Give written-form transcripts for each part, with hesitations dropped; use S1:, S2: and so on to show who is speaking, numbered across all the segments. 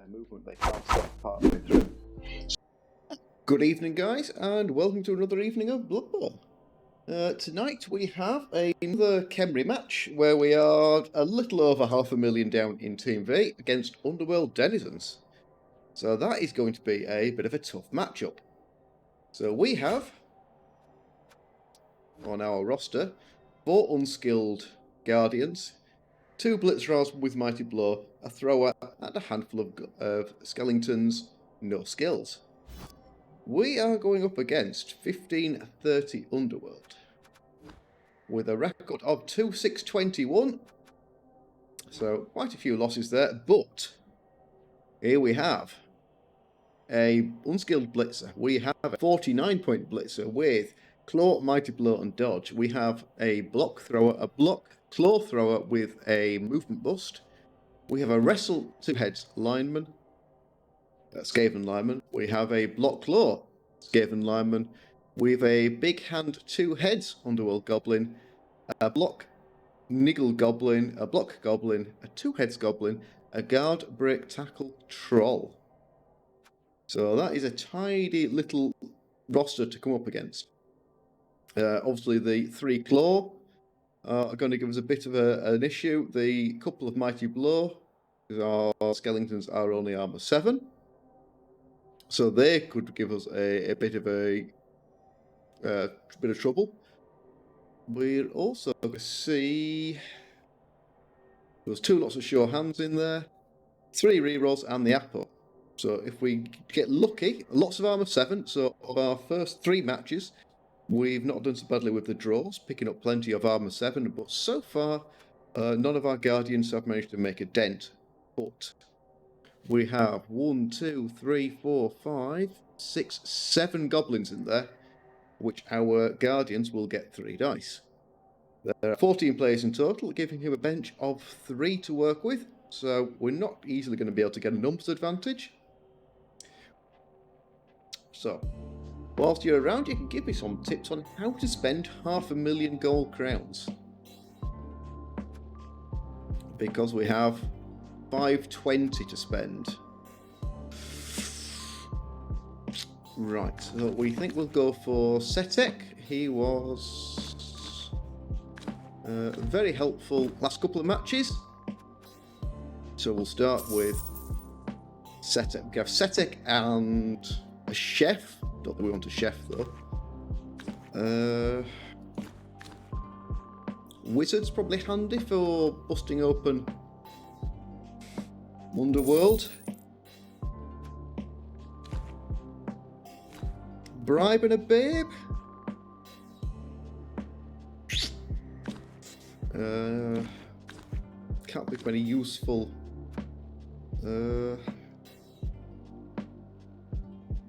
S1: movement they can't stop partway through. Good evening, guys, and welcome to another evening of Blood Bowl. Tonight we have another Khemri match where we are a little over 500,000 down in Team V against Underworld denizens. So that is going to be a bit of a tough matchup. So we have on our roster 4 unskilled guardians, 2 blitzers with mighty blow, a thrower, and a handful of skeletons, no skills. We are going up against 1530 Underworld with a record of 2-6-21. So quite a few losses there, but here we have a unskilled blitzer. We have a 49-point blitzer with claw, mighty blow, and dodge. We have a block thrower, a block claw thrower with a movement bust. We have a wrestle 2 heads lineman, skaven lineman. We have a block claw skaven lineman. We have a big hand 2 heads underworld goblin, a block niggle goblin, a block goblin, a 2 heads goblin, a guard break tackle troll. So that is a tidy little roster to come up against. Obviously the 3 claw are going to give us a bit of an issue. The couple of mighty blow, our skeletons are only armor 7. So they could give us a bit of trouble. We're also going to see there's 2 lots of sure hands in there, 3 rerolls, and the apple. So if we get lucky, lots of armor 7. So of our first 3 matches, we've not done so badly with the draws, picking up plenty of armor 7. But so far, none of our guardians have managed to make a dent. But we have 1, 2, 3, 4, 5, 6, 7 goblins in there, which our guardians will get 3 dice. There are 14 players in total, giving him a bench of 3 to work with, so we're not easily going to be able to get a numbers advantage. So, whilst you're around, you can give me some tips on how to spend 500,000 gold crowns. Because we have 520 to spend. Right, so we think we'll go for Setek. He was very helpful last couple of matches. So we'll start with Setek. We have Setek and a chef. Don't think we want a chef though. Wizard's probably handy for busting open Underworld. Bribe and a babe. Can't think of any useful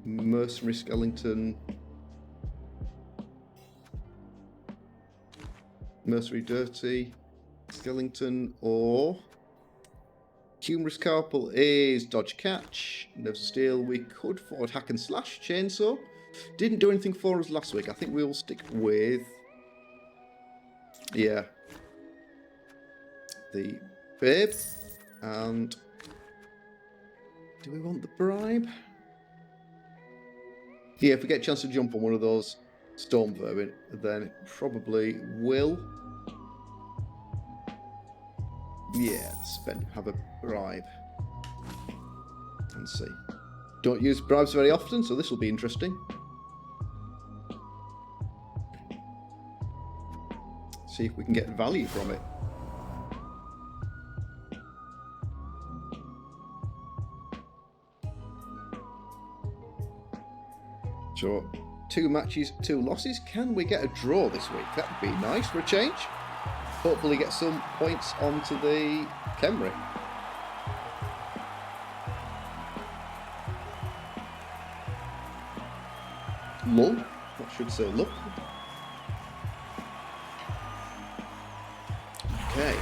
S1: mercenary skeleton, mercenary dirty skeleton, or Humorous Carpal is dodge catch, nerves of steel. We could forward hack and slash chainsaw. Didn't do anything for us last week. I think we will stick with the babe. And do we want the bribe? Yeah, if we get a chance to jump on one of those storm vermin, then it probably will. Yeah, have a bribe and see. Don't use bribes very often, so this will be interesting. See if we can get value from it. So 2 matches, 2 losses. Can we get a draw this week? That would be nice for a change. Hopefully get some points onto the Khemri. Lull. I should say luck. Okay.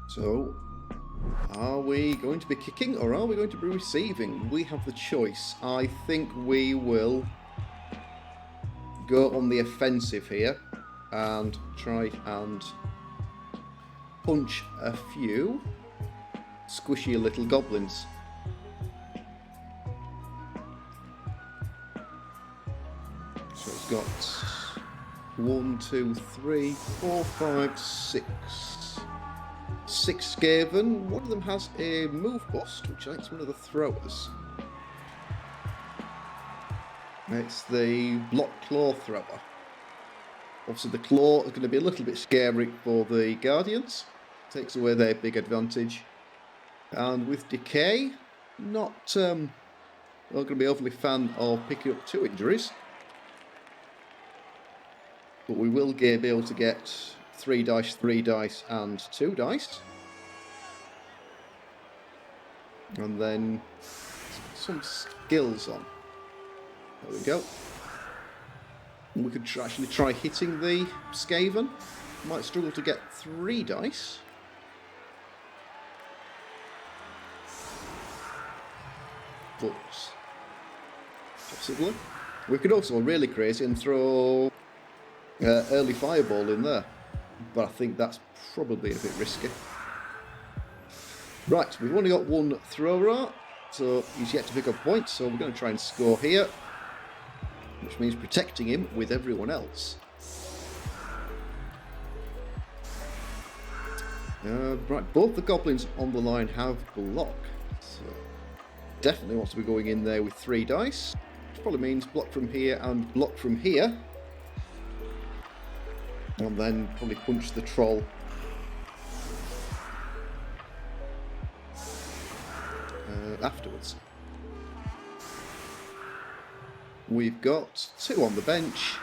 S1: So, are we going to be kicking or are we going to be receiving? We have the choice. I think we will go on the offensive here and try and punch a few squishy little goblins. So it's got 1, 2, 3, 4, 5, 6. 6 skaven. One of them has a move bust, which I think is one of the throwers. It's the block claw thrower. Obviously the claw is going to be a little bit scary for the guardians. Takes away their big advantage. And with decay, not going to be overly fan of picking up 2 injuries. But we will be able to get 3 dice, 3 dice, and 2 dice. And then some skills on. There we go. We could actually try hitting the skaven. Might struggle to get 3 dice. But possibly. We could also go really crazy and throw early fireball in there. But I think that's probably a bit risky. Right, we've only got 1 thrower, so he's yet to pick up points, so we're going to try and score here. Which means protecting him with everyone else. Right, both the goblins on the line have block. So definitely wants to be going in there with 3 dice. Which probably means block from here and block from here. And then probably punch the troll. Afterwards. We've got 2 on the bench.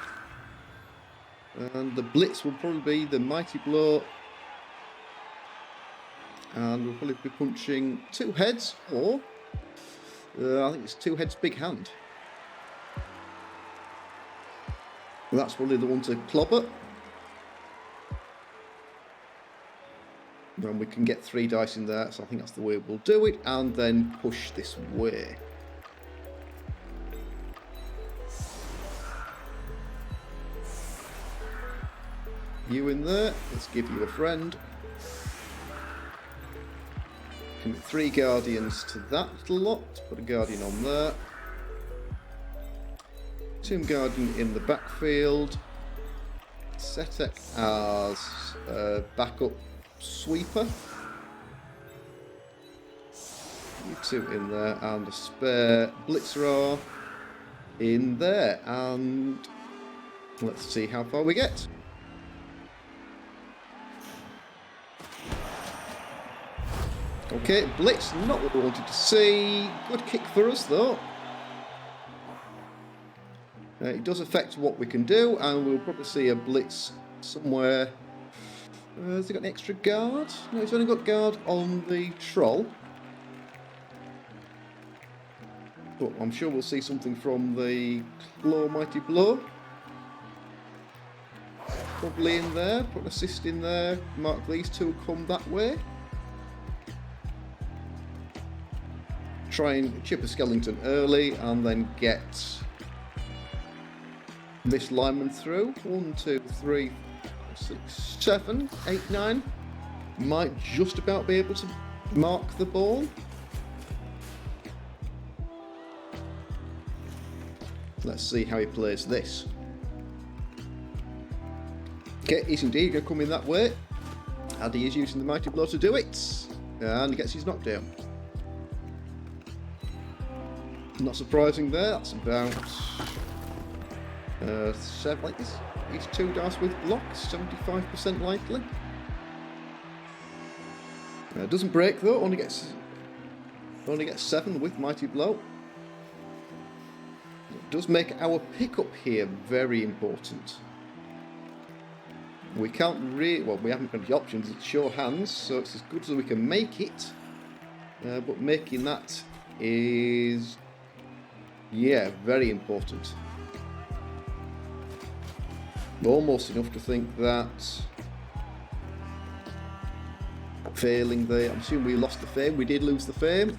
S1: And the blitz will probably be the mighty blow. And we'll probably be punching 2 heads, or I think it's 2 heads, big hand. And that's probably the one to clobber. Then we can get 3 dice in there, so I think that's the way we'll do it, and then push this way. You in there, let's give you a friend. Commit 3 guardians to that little lot, put a guardian on there. Tomb Guardian in the backfield. Setek as a backup sweeper. You 2 in there, and a spare Blitzerer in there, and let's see how far we get. Okay, Blitz, not what we wanted to see. Good kick for us, though. It does affect what we can do, and we'll probably see a Blitz somewhere. Has he got an extra guard? No, he's only got guard on the troll. But I'm sure we'll see something from the Claw Mighty Blow. Probably in there, put an assist in there, mark these 2 come that way. Try and chip a skeleton early and then get this lineman through. 1, 2, 3, 6, 7, 8, 9. Might just about be able to mark the ball. Let's see how he plays this. Okay, he's indeed going to come in that way. And he is using the Mighty Blow to do it. And he gets his knockdown. Not surprising there, that's about 7, like this. Each 2 dice with block, 75% likely. Doesn't break though, only gets 7 with Mighty Blow. It does make our pickup here very important. We can't really, well, we haven't got the options, it's sure hands, so it's as good as we can make it. But making that is, yeah, very important. Almost enough to think that failing there, I'm assuming we lost the fame. We did lose the fame.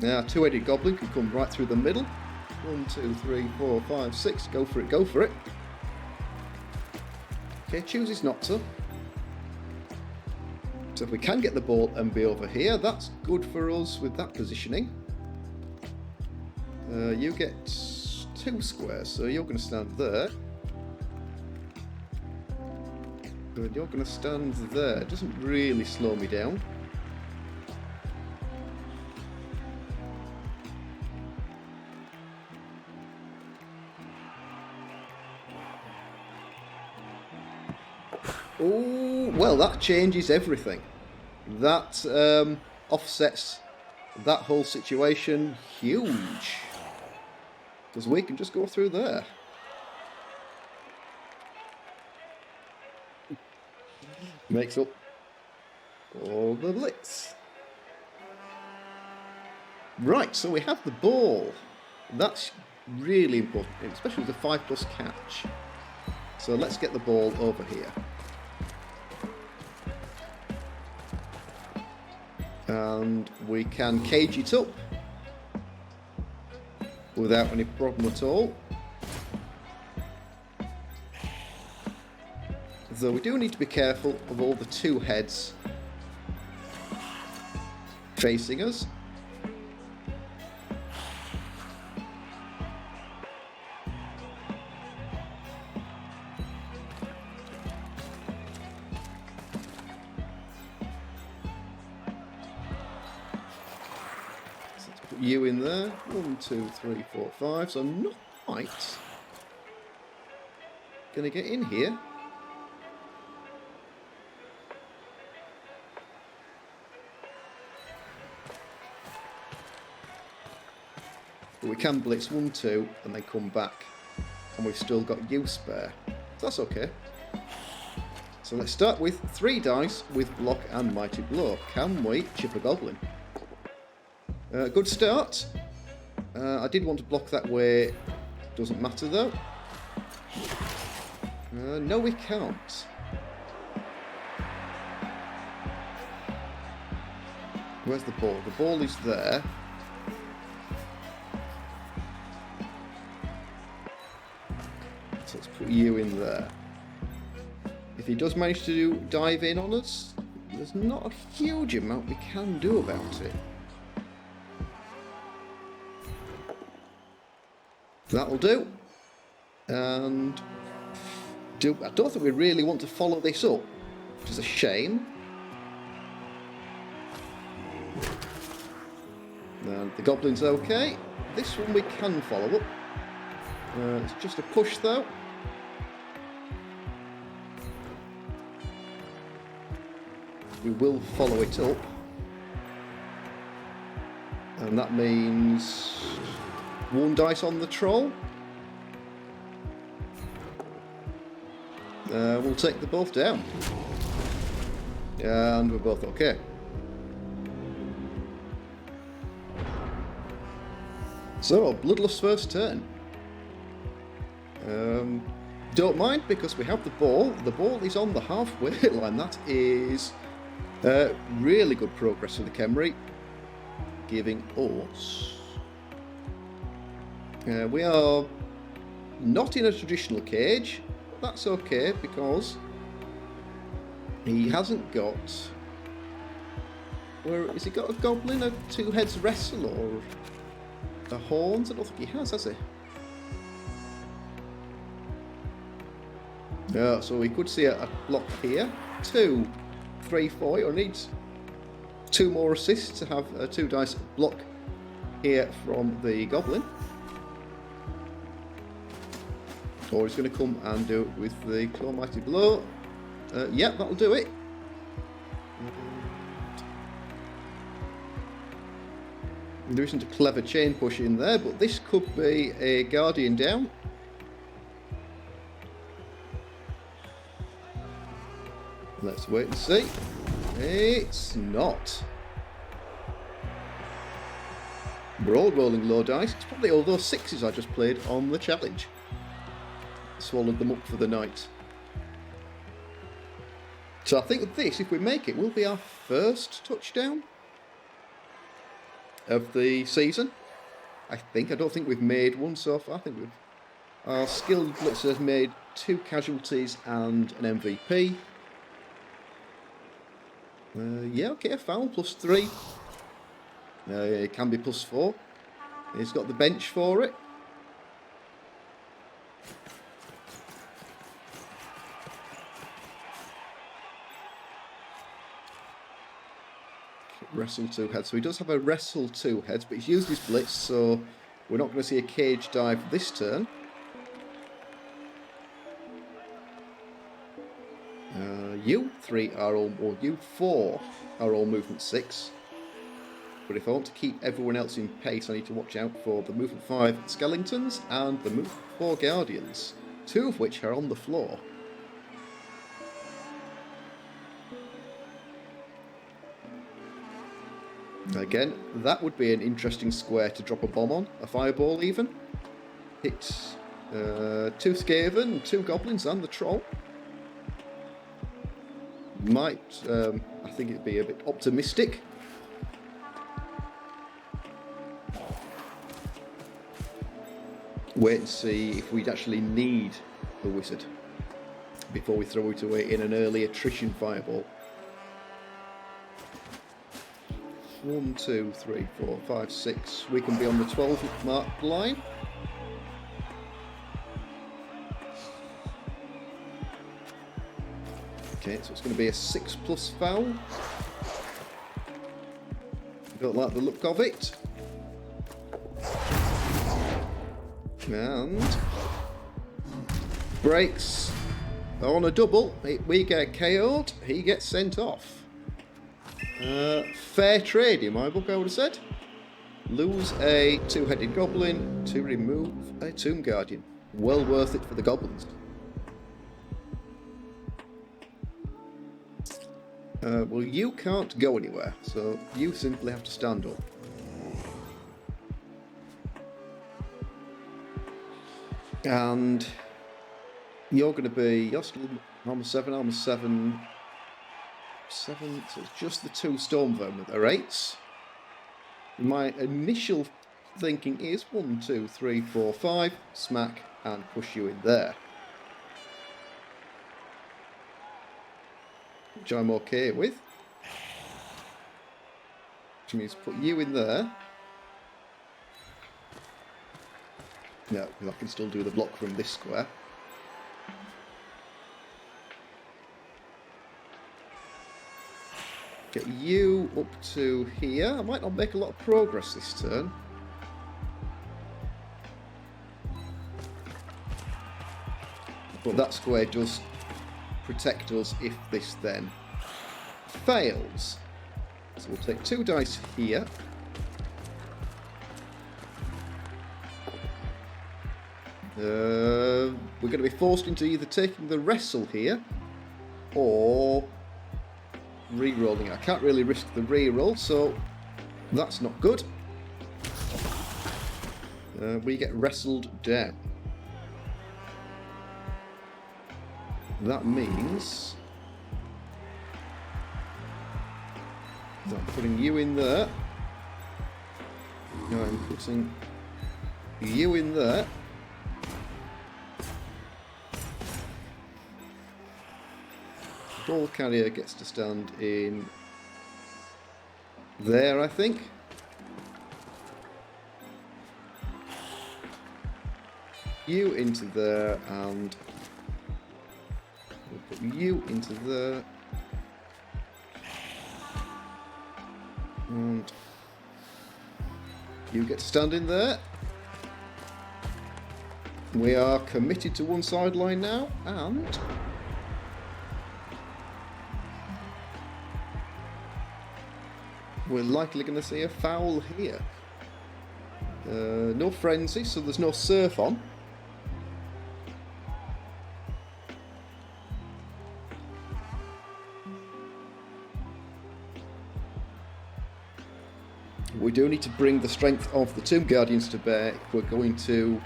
S1: Now, 2-headed goblin can come right through the middle. 1, 2, 3, 4, 5, 6. Go for it, go for it. Okay, chooses not to. So if we can get the ball and be over here, that's good for us with that positioning. You get 2 squares, so you're going to stand there. And you're going to stand there. It doesn't really slow me down. Oh, well, that changes everything. That offsets that whole situation huge. Because we can just go through there. Makes up all the blitz. Right, so we have the ball. That's really important, especially with the 5+ catch. So let's get the ball over here. And we can cage it up without any problem at all. Though we do need to be careful of all the 2 heads facing us. You in there. 1, 2, 3, 4, 5. So I'm not quite gonna get in here. But we can blitz 1, 2, and then come back, and we've still got you spare. So that's okay. So let's start with 3 dice with block and mighty blow. Can we chip a goblin? Good start. I did want to block that way. Doesn't matter though. No, we can't. Where's the ball? The ball is there. So let's put you in there. If he does manage to dive in on us, there's not a huge amount we can do about it. That'll do. And I don't think we really want to follow this up, which is a shame. And the goblin's okay. This one we can follow up. It's just a push though. We will follow it up. And that means 1 dice on the troll. We'll take them both down. And we're both okay. So, Bloodlust's first turn. Don't mind because we have the ball. The ball is on the halfway line. That is really good progress for the Khemri. Giving us... we are not in a traditional cage, but that's okay because he hasn't got... Has he got a goblin, a 2 heads wrestle, or a horns? I don't think he has he? Yeah, so we could see a block here. 2, 3, 4. It needs 2 more assists to have a 2 dice block here from the goblin. Or he's going to come and do it with the Claw Mighty Blow. Yeah, that'll do it. There isn't a clever chain push in there, but this could be a Guardian down. Let's wait and see. It's not. We're all rolling low dice. It's probably all those 6s I just played on the challenge. Swallowed them up for the night. So I think this, if we make it, will be our first touchdown of the season. I don't think we've made one so far. I think we've Our skilled blitzer has made 2 casualties and an MVP. Yeah, okay, a foul, +3. It can be +4. He's got the bench for it. Wrestle 2 heads. So he does have a wrestle 2 heads, but he's used his blitz, so we're not going to see a cage dive this turn. You 3 are all, or you 4 are all movement 6. But if I want to keep everyone else in pace, I need to watch out for the movement 5 skeletons and the movement 4 guardians, 2 of which are on the floor. Again, that would be an interesting square to drop a bomb on, a fireball even. Hit 2 skaven, 2 goblins and the troll. Might, I think it'd be a bit optimistic. Wait and see if we'd actually need the wizard before we throw it away in an early attrition fireball. 1, 2, 3, 4, 5, 6. We can be on the 12 mark line. Okay, so it's going to be a 6+ foul. Don't like the look of it. And breaks on a double. We get KO'd, he gets sent off. Fair trade in my book, I would have said. Lose a 2-headed goblin to remove a tomb guardian. Well worth it for the goblins. Well, you can't go anywhere, so you simply have to stand up. And you're going to be, you're still armor 7, 7, so it's just the 2 storm vermin that are 8s. My initial thinking is 1, 2, 3, 4, 5, smack, and push you in there. Which I'm okay with. Which means put you in there. No, because I can still do the block from this square. Get you up to here. I might not make a lot of progress this turn. But that square does protect us if this then fails. So we'll take 2 dice here. We're going to be forced into either taking the wrestle here or re-rolling. I can't really risk the re-roll, so that's not good. We get wrestled down. That means that I'm putting you in there. No, I'm putting you in there. Ball carrier gets to stand in there, I think. You into there, and we'll put you into there. And you get to stand in there. We are committed to one sideline now, and we're likely going to see a foul here. No frenzy, so there's no surf on. We do need to bring the strength of the Tomb Guardians to bear if we're going to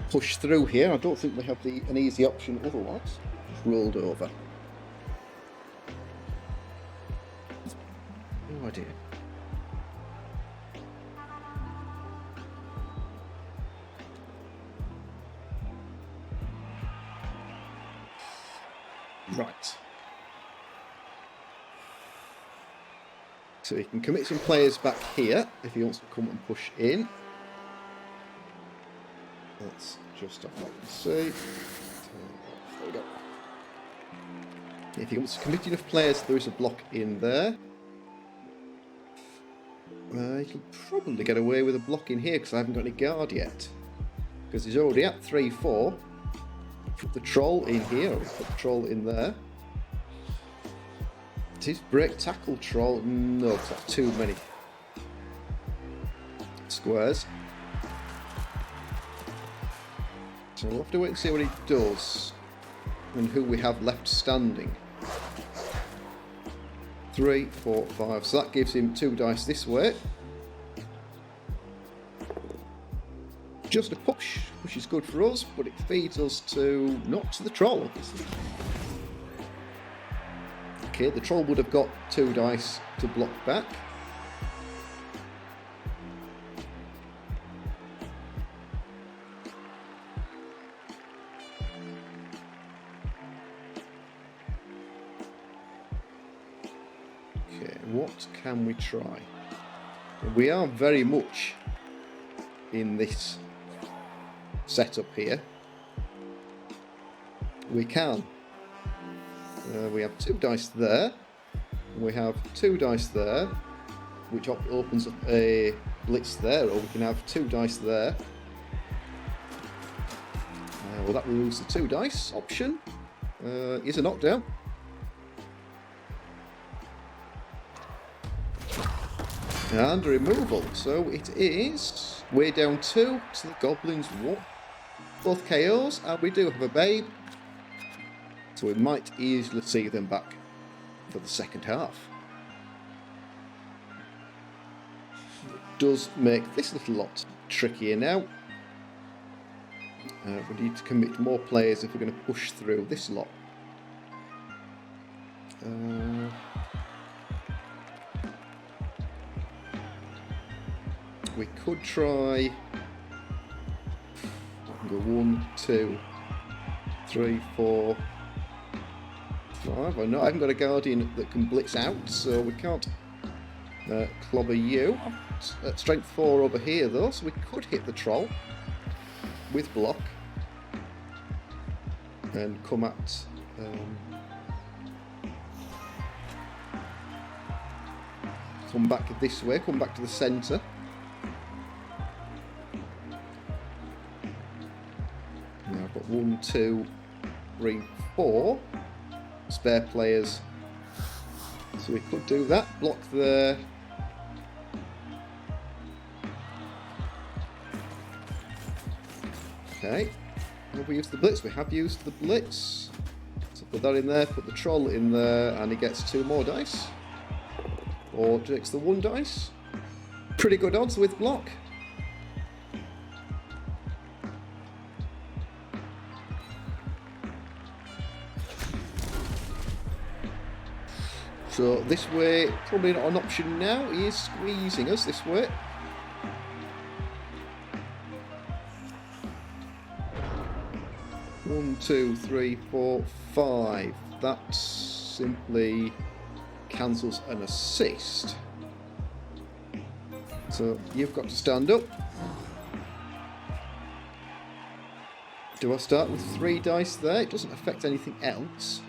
S1: push through here. I don't think we have an easy option otherwise. Just rolled over. No idea. Right. So he can commit some players back here if he wants to come and push in. Let's just have a look and see. There we go. If he wants to commit enough players, there is a block in there. He can probably get away with a block in here because I haven't got any guard yet. Because he's already at 3-4. Put the troll in here, or put the troll in there. It is break tackle troll. No, that's too many squares. So we'll have to wait and see what he does and who we have left standing. 3, 4, 5. So that gives him 2 dice this way. Just a push, which is good for us, but it feeds us to not to the troll, obviously. Okay, the troll would have got 2 dice to block back. Okay, what can we try? We are very much in this setup here. We can. We have 2 dice there. And we have 2 dice there, which opens up a blitz there, or we can have 2 dice there. Well, that removes the 2 dice option. Is a knockdown. And a removal. So it is. We're down 2 to the goblins 1. Both KOs, and we do have a babe. So we might easily see them back for the second half. It does make this little lot trickier now. We need to commit more players if we're going to push through this lot. We could try. Go 1, 2, 3, 4, 5. I haven't got a guardian that can blitz out, so we can't clobber you. At strength 4 over here, though, so we could hit the troll with block and come at. Come back this way. Come back to the centre. Now I've got 1, 2, 3, 4 spare players, so we could do that. Block there. Okay, have we used the blitz? We have used the blitz. So put that in there, put the troll in there, and he gets 2 more dice. Or takes the 1 dice. Pretty good odds with block. So this way, probably not an option now. He is squeezing us this way. One, 2, 3, 4, 5. That simply cancels an assist. So you've got to stand up. Do I start with 3 dice there? It doesn't affect anything else.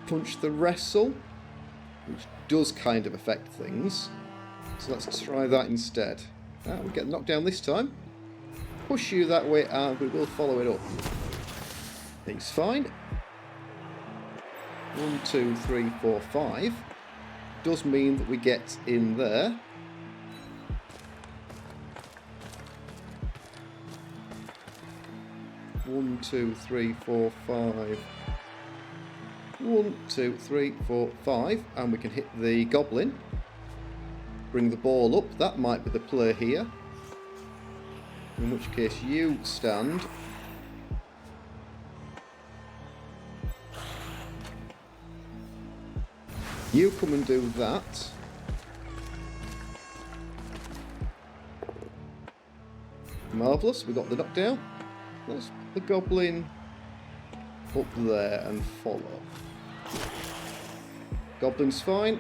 S1: Punch the wrestle, which does kind of affect things. So let's try that instead. We get knocked down this time. Push you that way and we will follow it up. He's fine. 1, 2, 3, 4, 5. Does mean that we get in there. One, 2, 3, 4, 5. 1, 2, 3, 4, 5, and we can hit the goblin. Bring the ball up. That might be the play here. In which case you stand. You come and do that. Marvellous, we got the knockdown. Let's put the goblin up there and follow. Goblin's fine.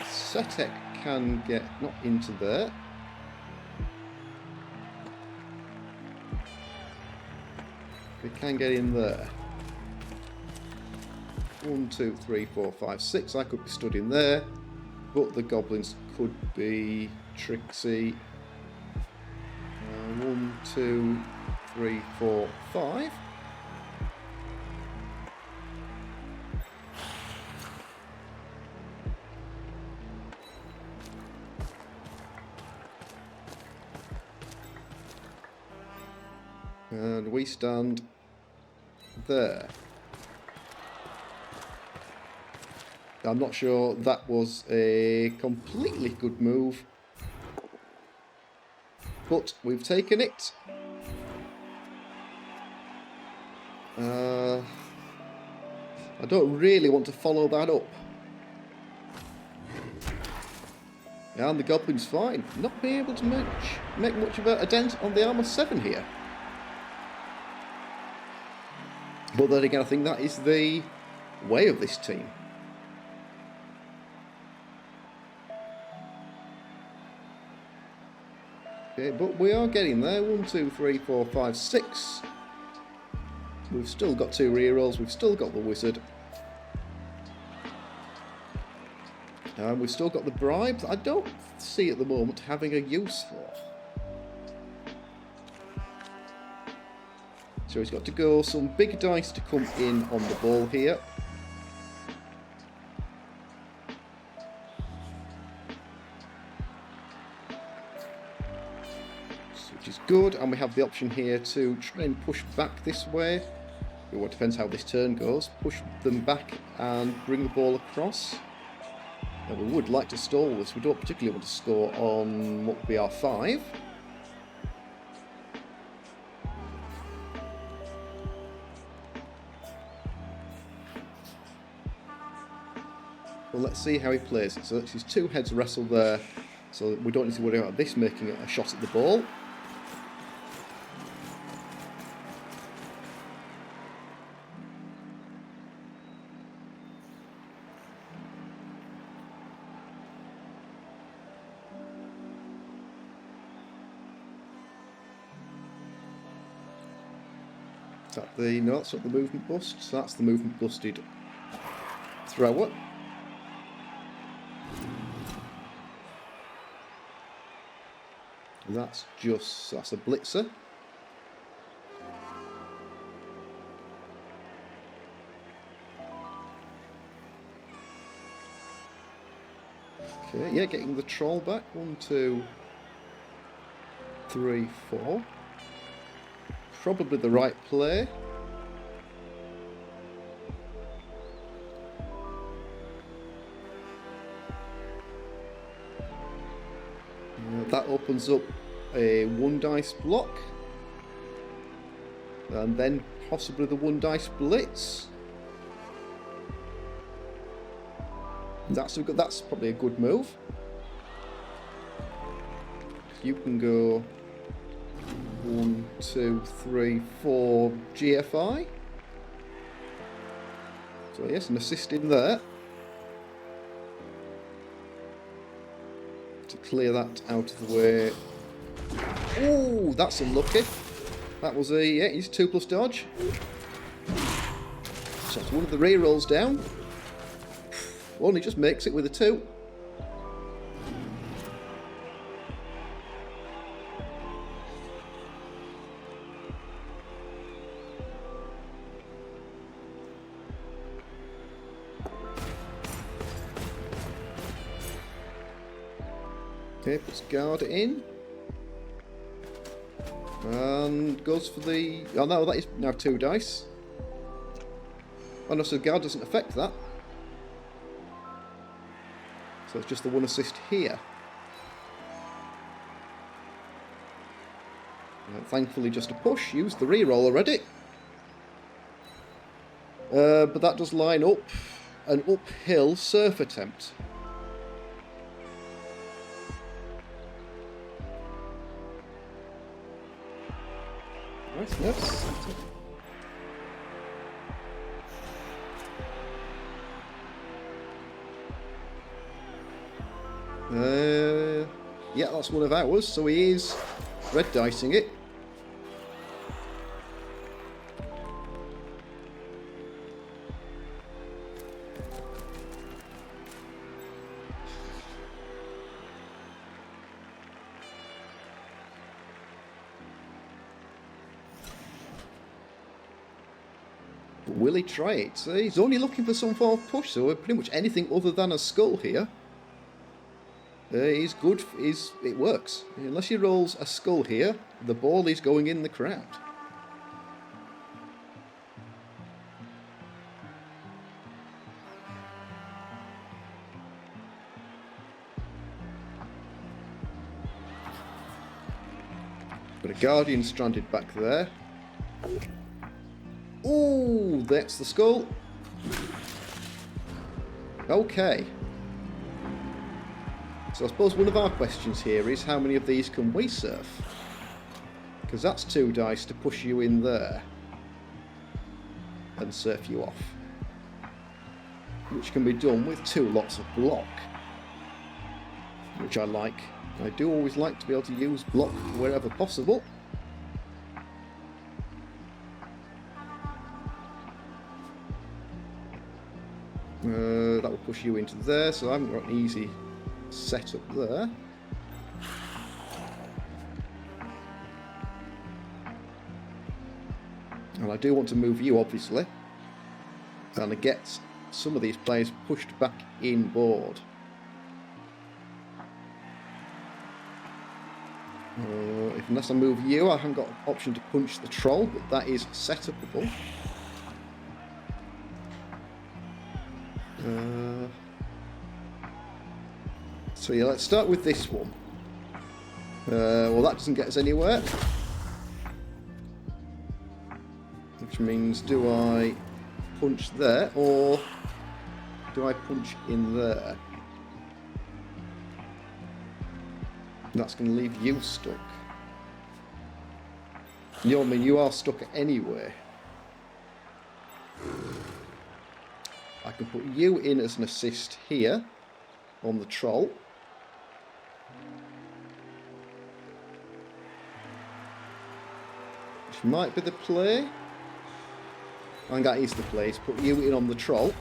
S1: Setek can get not into there. They can get in there. 1, 2, 3, 4, 5, 6. I could be stood in there, but the goblins could be tricksy. 1, 2, 3, 4, 5. And we stand there. I'm not sure that was a completely good move, but we've taken it. I don't really want to follow that up. And the goblin's fine. Not being able to make much of a dent on the armor 7 here. But then again, I think that is the way of this team. Okay, but we are getting there. 1, 2, 3, 4, 5, 6. We've still got 2 rerolls. We've still got the wizard. And we've still got the bribe that I don't see at the moment having a use for. So he's got to go some big dice to come in on the ball here. Which is good, and we have the option here to try and push back this way. Well, it depends how this turn goes. Push them back and bring the ball across. And we would like to stall this. We don't particularly want to score on what would be our 5. Well, let's see how he plays it. So that's his 2 heads wrestle there, so we don't need to worry about this making a shot at the ball. Is that the... no, that's not the movement bust, so that's the movement busted thrower. That's a blitzer. Okay, yeah, getting the troll back. 1, 2, 3, 4. Probably the right play. That opens up a 1 dice block, and then possibly the 1 dice blitz. That's probably a good move. You can go 1, 2, 3, 4 GFI. So yes, an assist in there. To clear that out of the way. Oh, that's unlucky. That was a, yeah, he's 2+ dodge. So it's one of the rerolls down. Only just makes it with a 2. Okay, puts guard in. And goes for the... oh no, that is now 2 dice. Oh no, so guard doesn't affect that. So it's just the 1 assist here. Thankfully just a push. Used the reroll already. But that does line up an uphill surf attempt. Right, yes. Yeah, that's one of ours, so he is red dicing it. But will he try it? So he's only looking for some form of push, so pretty much anything other than a skull here. He's good. It works. Unless he rolls a skull here, the ball is going in the crowd. But a guardian stranded back there. Ooh, that's the skull. Okay. So I suppose one of our questions here is how many of these can we surf? Because that's 2 dice to push you in there and surf you off. Which can be done with 2 lots of block. Which I like. I do always like to be able to use block wherever possible. That will push you into there, so I haven't got an easy setup there. And I do want to move you, obviously. And to get some of these players pushed back in board. Unless I move you, I haven't got an option to punch the troll, but that is setupable. So yeah, let's start with this one. Well, that doesn't get us anywhere. Which means, do I punch there, or do I punch in there? That's going to leave you stuck. You know what I mean? You are stuck anyway. I can put you in as an assist here on the troll. Which might be the play. I think that is the play. Put you in on the troll.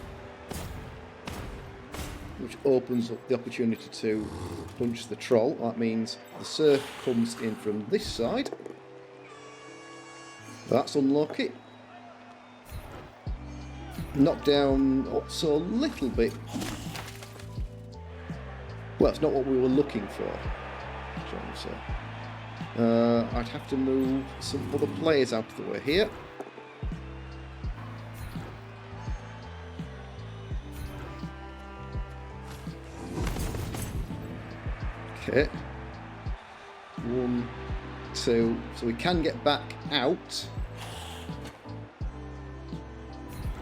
S1: Which opens up the opportunity to punch the troll. That means the surf comes in from this side. That's unlucky. Knock down also a little bit. Well, it's not what we were looking for. I'd have to move some other players out of the way here. Okay. 1, 2. So we can get back out.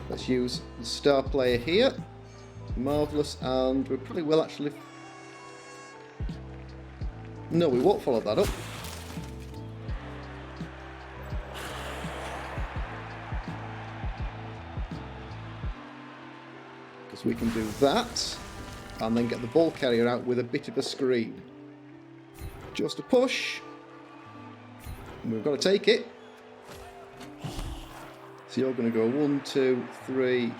S1: Let's use the star player here. Marvellous, and we probably will actually... No, we won't follow that up. Because we can do that, and then get the ball carrier out with a bit of a screen. Just a push. And we've got to take it. So you're going to go 1, 2, 3. I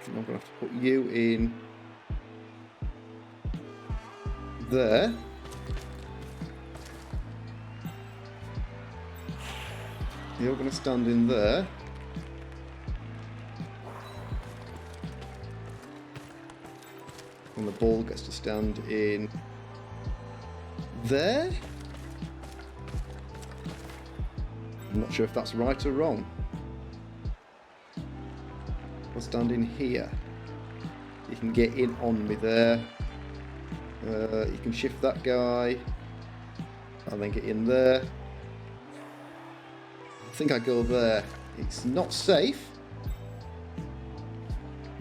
S1: think I'm going to have to put you in there. You're going to stand in there. And the ball gets to stand in there. I'm not sure if that's right or wrong. I'll stand in here. You can get in on me there. You can shift that guy and then get in there. I think I go there. It's not safe.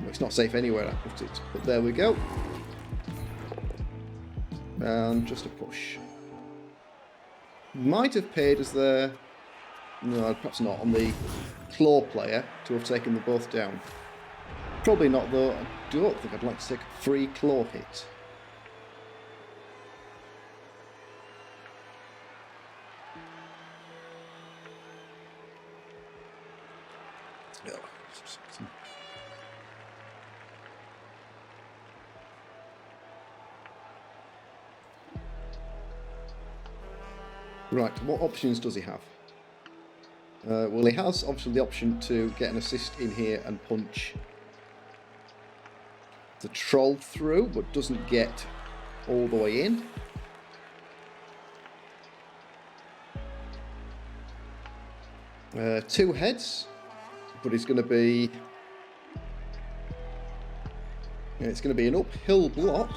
S1: Well, it's not safe anywhere I put it, but there we go. And just a push. Might have paid as their... No, perhaps not, on the claw player to have taken them both down. Probably not, though. I don't think I'd like to take a free claw hit. Right, what options does he have? Well, he has obviously the option to get an assist in here and punch the troll through, but doesn't get all the way in. Two heads, but it's going to be... It's going to be an uphill block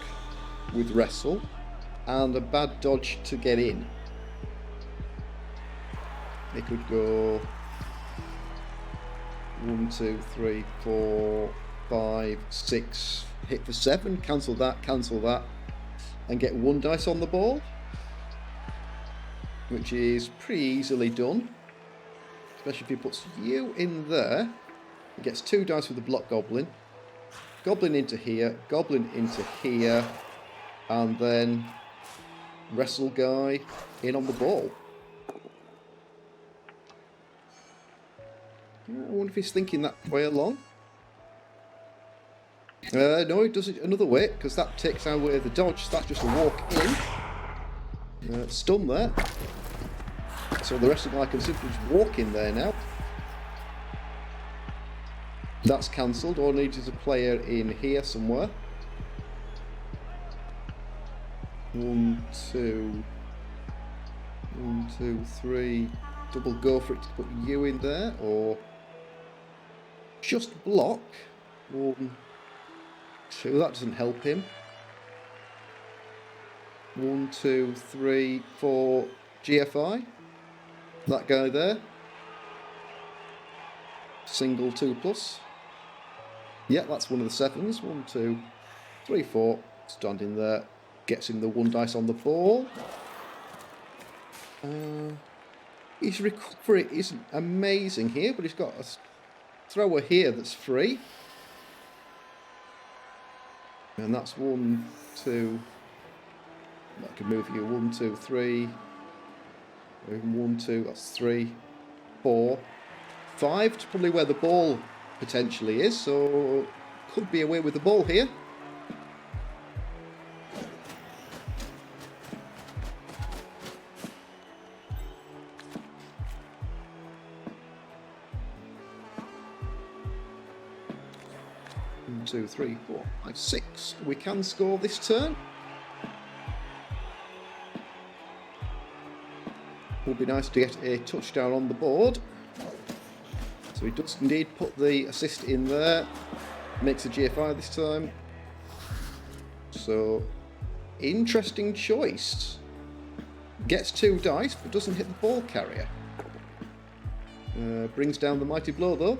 S1: with wrestle and a bad dodge to get in. They could go 1, 2, 3, 4, 5, 6, hit for 7, cancel that, and get 1 dice on the ball, which is pretty easily done. Especially if he puts you in there. He gets 2 dice with the block goblin. Goblin into here, and then wrestle guy in on the ball. I wonder if he's thinking that way along. No, he does it another way, because that takes away the dodge. So that's just a walk in. Stun there. So the rest of the guy can simply just walk in there now. That's cancelled. All I need is a player in here somewhere. 1, 2. 1, 2, 3. Double go for it to put you in there, or just block. 1, 2. That doesn't help him. 1, 2, 3, 4. GFI. That guy there. Single 2+. Yeah, that's one of the 7s. 1, 2, 3, 4. Standing there. Gets him the 1 dice on the ball. His recovery isn't amazing here, but he's got a thrower here that's free. And that's 1, 2. That could move you 1, 2, 3. 1, 2, that's 3, 4, 5. It's probably where the ball potentially is, so could be away with the ball here. One, 2, 3, 4, 5, 6. We can score this turn. Would be nice to get a touchdown on the board. So he does indeed put the assist in there. Makes a GFI this time. So, interesting choice. Gets 2 dice, but doesn't hit the ball carrier. Brings down the mighty blow though.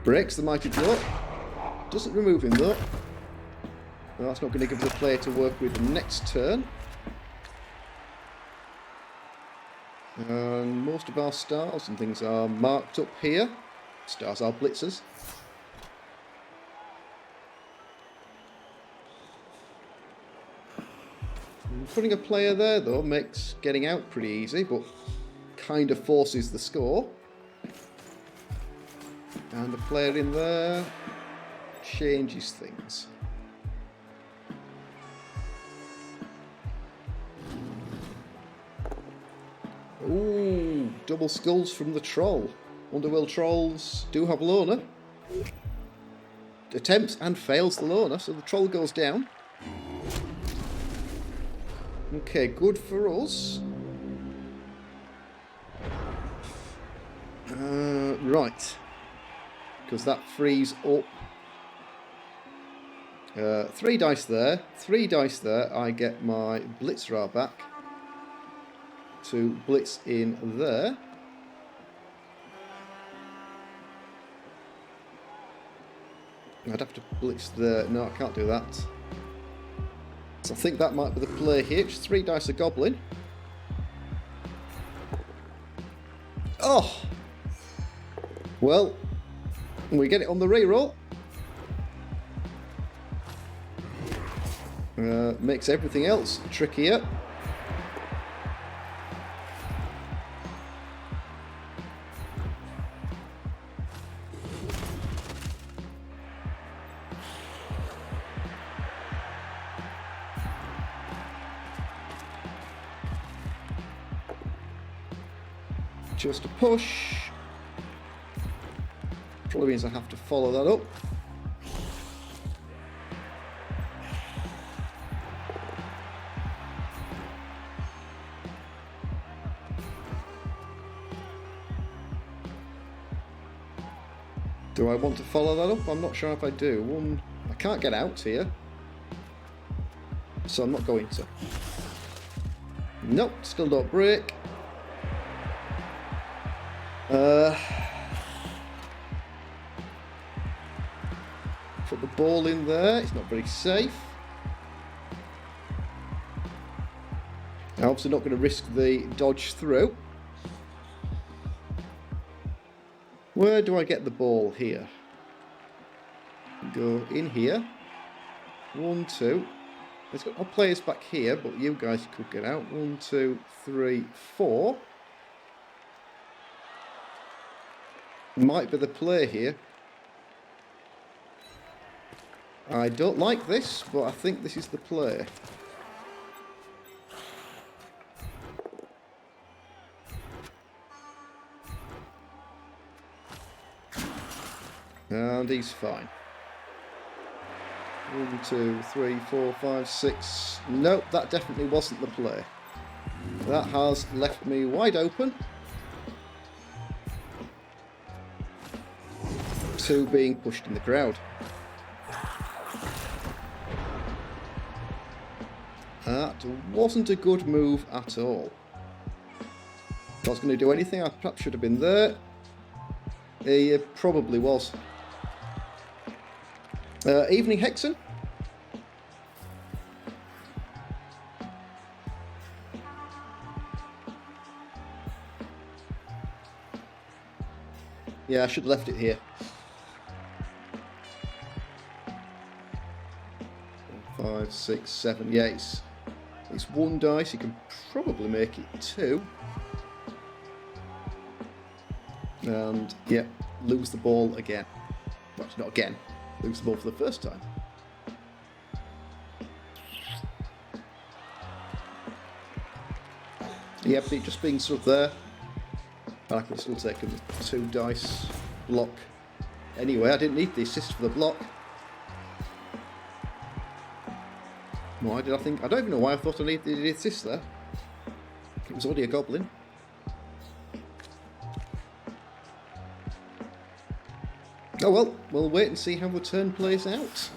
S1: Breaks the mighty blow. Doesn't remove him though. Well, that's not going to give the player to work with next turn. And most of our stars and things are marked up here. Stars are blitzers. Putting a player there though makes getting out pretty easy, but kind of forces the score. And a player in there changes things. Ooh, double skulls from the troll. Underworld trolls do have loner. Attempts and fails the loner, so the troll goes down. Okay, good for us. Right. Because that frees up 3 dice there. 3 dice there. I get my Blitzra back to blitz in there. I'd have to blitz there. No, I can't do that. So I think that might be the play here. Just 3 dice a goblin. Oh! Well, we get it on the reroll. Makes everything else trickier. Just a push. Probably means I have to follow that up. Do I want to follow that up? I'm not sure if I do. I can't get out here, so I'm not going to. Nope, still don't break. Put the ball in there. It's not very safe. I'm obviously not going to risk the dodge through. Where do I get the ball here? Go in here. 1, 2. There's got no players back here, but you guys could get out. 1, 2, 3, 4. Might be the play here. I don't like this, but I think this is the play. And he's fine. 1, 2, 3, 4, 5, 6. Nope, that definitely wasn't the play. That has left me wide open. 2 being pushed in the crowd. That wasn't a good move at all. If I was going to do anything, I perhaps should have been there. He probably was. Evening, Hexen. Yeah, I should have left it here. 5, 6, 7. Yeah, it's 1 dice. You can probably make it 2. And yeah, lose the ball again. Well, not again. Lose the ball for the first time. Yeah, but it just being sort of there. I could still take a 2 dice block. Anyway, I didn't need the assist for the block. Why did I think? I don't even know why I thought I needed the assist there. It was already a goblin. Oh well, we'll wait and see how the turn plays out.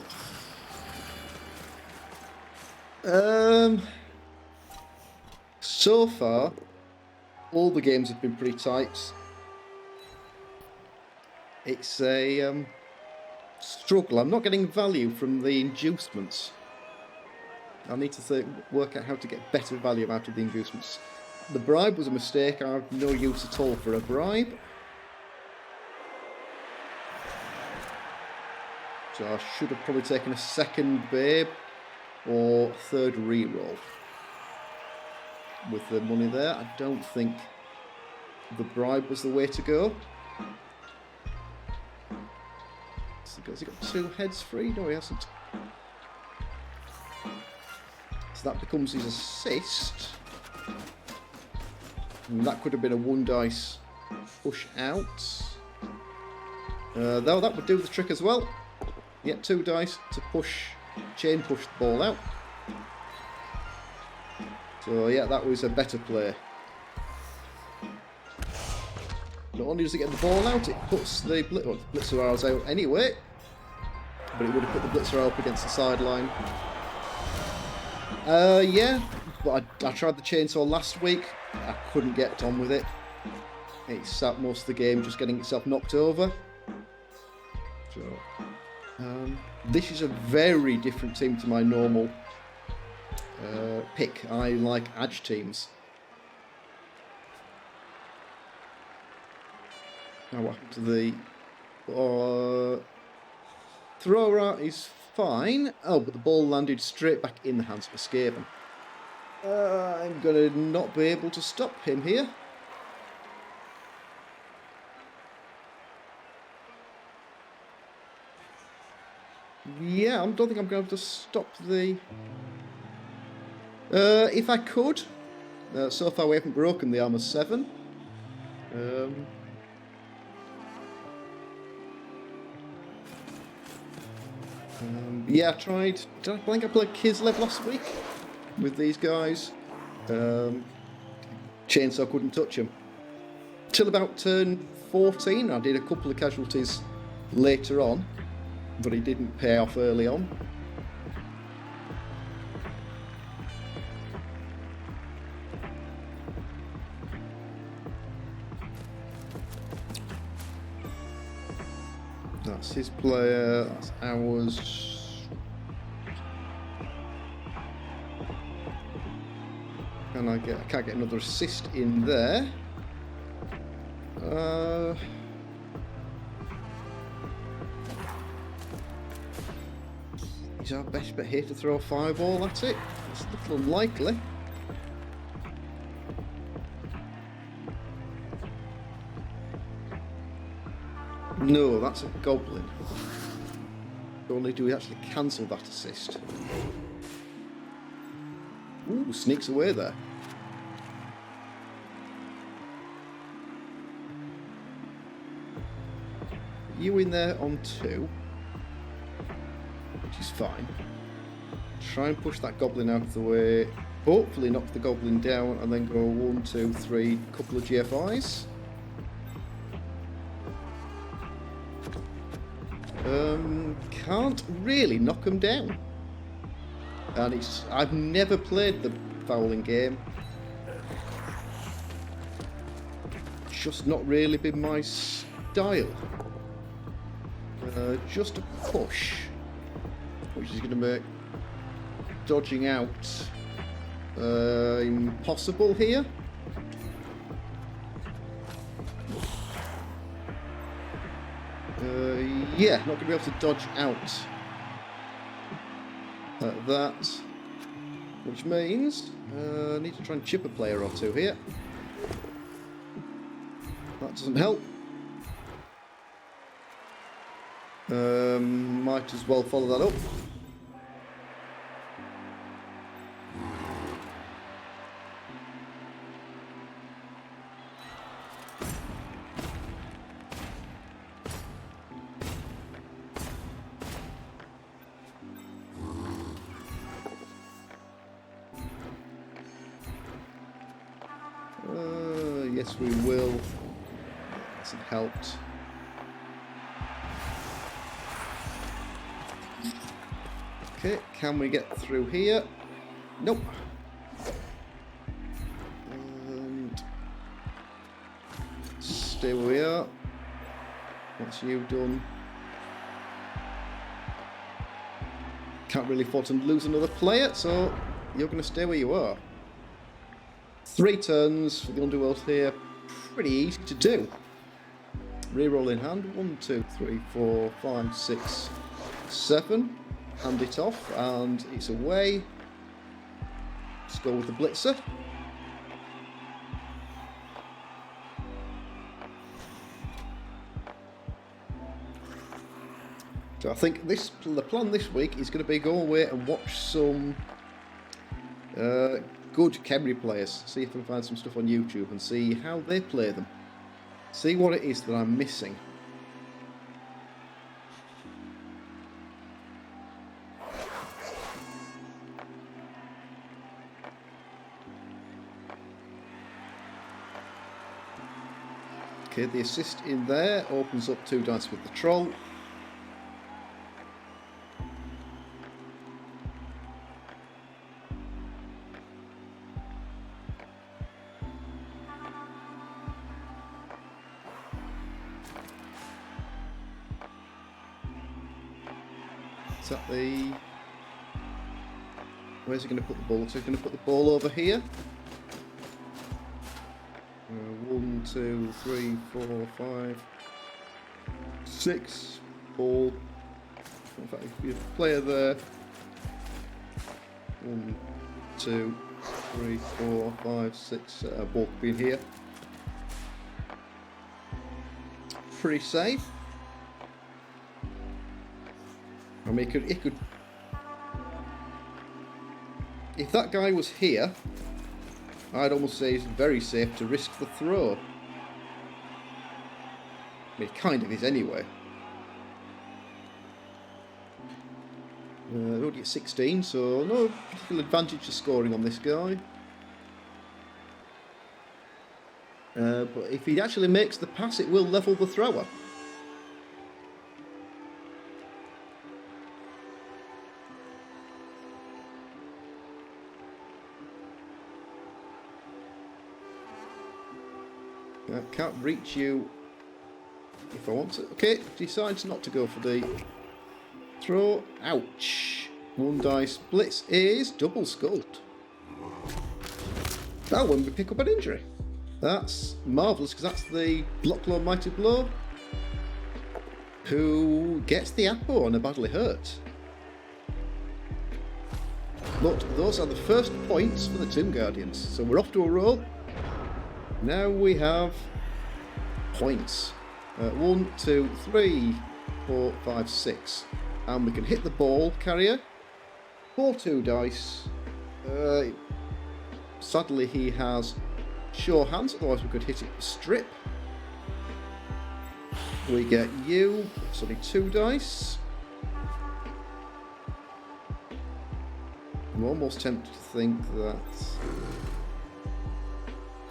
S1: So far, all the games have been pretty tight. It's a struggle. I'm not getting value from the inducements. I need to work out how to get better value out of the inducements. The bribe was a mistake. I have no use at all for a bribe. So I should have probably taken a second babe or third reroll with the money there. I don't think the bribe was the way to go. Has he got 2 heads free? No, he hasn't. So that becomes his assist. And that could have been a 1 dice push out. Though that would do the trick as well. Yeah, 2 dice to push, chain push the ball out. So yeah, that was a better play. Not only does it get the ball out, it puts the blitzer arrows out anyway. But it would have put the blitzer up against the sideline. Yeah, but I tried the chainsaw last week. I couldn't get on with it. It sat most of the game just getting itself knocked over. So, this is a very different team to my normal pick. I like edge teams. Now what happened to the... thrower is fine. Oh, but the ball landed straight back in the hands of a skaven. I'm going to not be able to stop him here. Yeah, I don't think I'm going to stop the... if I could. So far we haven't broken the armor 7. Yeah, I tried. I think I played Kislev last week with these guys. Chainsaw couldn't touch him. Till about turn 14, I did a couple of casualties later on, but he didn't pay off early on. That's his player, that's ours. I can't get another assist in there. Is our best bet here to throw a fireball at it? It's a little unlikely. No, that's a goblin. Not only do we actually cancel that assist. Ooh, sneaks away there. You in there on 2, which is fine. Try and push that goblin out of the way. Hopefully knock the goblin down and then go 1, 2, 3, couple of GFIs. Can't really knock him down. And I've never played the fouling game. Just not really been my style. Just a push, which is going to make dodging out impossible here. Yeah, not going to be able to dodge out that, which means I need to try and chip a player or two here. That doesn't help. Might as well follow that up. Yes, we will. That hasn't helped. Okay, can we get through here? Nope. And stay where we are. What's you done? Can't really afford to lose another player, so you're going to stay where you are. 3 turns for the underworld here. Pretty easy to do. Reroll in hand. 1, 2, 3, 4, 5, 6, 7. Hand it off, and it's away. Let's go with the blitzer. So I think the plan this week is going to be go away and watch some good Khemri players. See if I can find some stuff on YouTube and see how they play them. See what it is that I'm missing. Okay, the assist in there opens up 2 dice with the troll. Is that the... Where's he going to put the ball? So he's going to put the ball over here. 1, 2, 3, 4, 5, 6. Ball. In fact, if you player there. 1, 2, 3, 4, 5, 6. Ball could be in here. Pretty safe. I mean, it could. If that guy was here, I'd almost say it's very safe to risk the throw. I mean, it kind of is anyway. Already at 16, so no particular advantage to scoring on this guy. But if he actually makes the pass, it will level the thrower. I can't reach you if I want to. Okay, decides not to go for the throw. Ouch. 1 dice blitz is double skulled. That one we pick up an injury. That's marvellous, because that's the Block Law Mighty Blow who gets the Apo and are badly hurt. But those are the first points for the Tomb Guardians. So we're off to a roll. Now we have points. 1, 2, 3, 4, 5, 6. And we can hit the ball carrier for 2 dice. Sadly, he has sure hands, otherwise we could hit it with strip. We get you, it's only 2 dice. I'm almost tempted to think that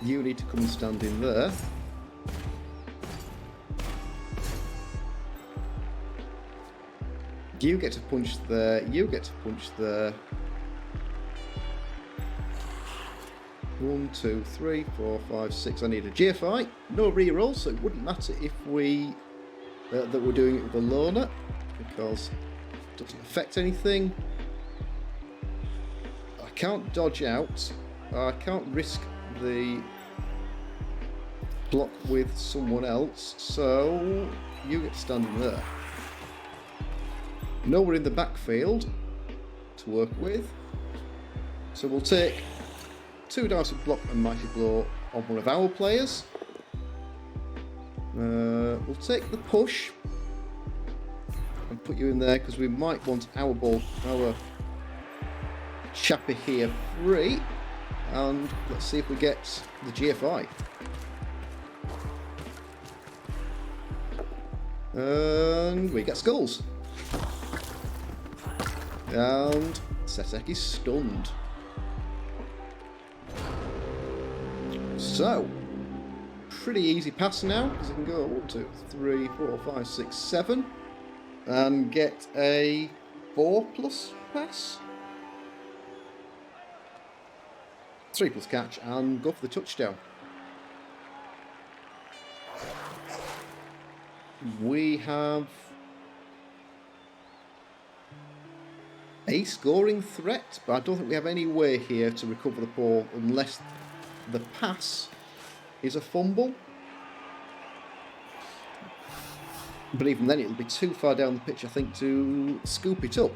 S1: you need to come and stand in there. You get to punch there, you get to punch there. 1, 2, 3, 4, 5, 6. I need a GFI. No reroll, so it wouldn't matter if we that we're doing it with a loner, because it doesn't affect anything. I can't dodge out. I can't risk the block with someone else, so you get to stand in there. Nowhere in the backfield to work with, so we'll take 2 dice of block and mighty blow on one of our players. We'll take the push and put you in there, because we might want our chappy here free, and let's see if we get the GFI. And we get skulls. And Sesek is stunned. So, pretty easy pass now, because I can go 1, 2, 3, 4, 5, 6, 7 and get a 4+ pass. 3+ catch and go for the touchdown. We have a scoring threat, but I don't think we have any way here to recover the ball unless the pass is a fumble. But even then, it'll be too far down the pitch, I think, to scoop it up.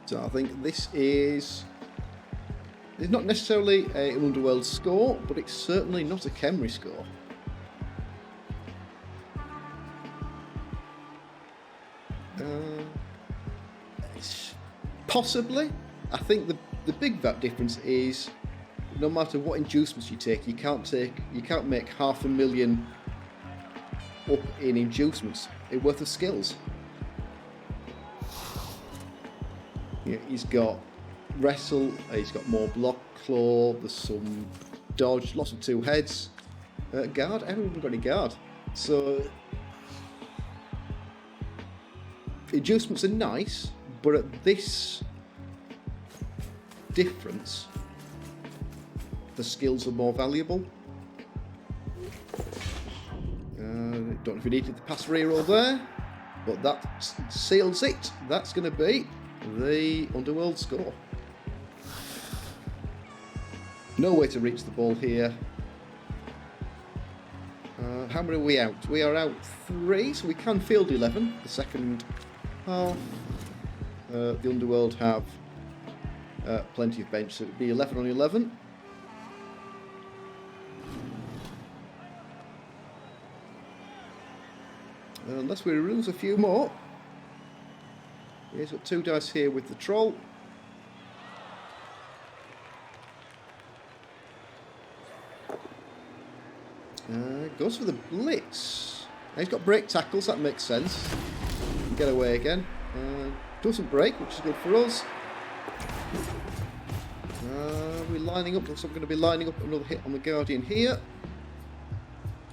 S1: So I think this is... It's not necessarily an Underworld score, but it's certainly not a Khemri score. Possibly. I think the big difference is no matter what inducements you take, you can't make 500,000 up in inducements worth of skills. Yeah, he's got wrestle, he's got more block, claw, there's some dodge, lots of 2 heads. Guard, everyone's got any guard. So inducements are nice, but at this difference, the skills are more valuable. Don't know if we needed the pass reroll there, but that seals it. That's going to be the underworld score. No way to reach the ball here. How many are we out? We are out 3, so we can field 11 the second half. The underworld have plenty of bench, so it would be 11 on 11. Unless we lose a few more. He's got 2 dice here with the troll. Goes for the blitz. He's got break tackles, that makes sense. Get away again. Doesn't break, which is good for us. We're lining up, looks like we're going to be lining up another hit on the Guardian here.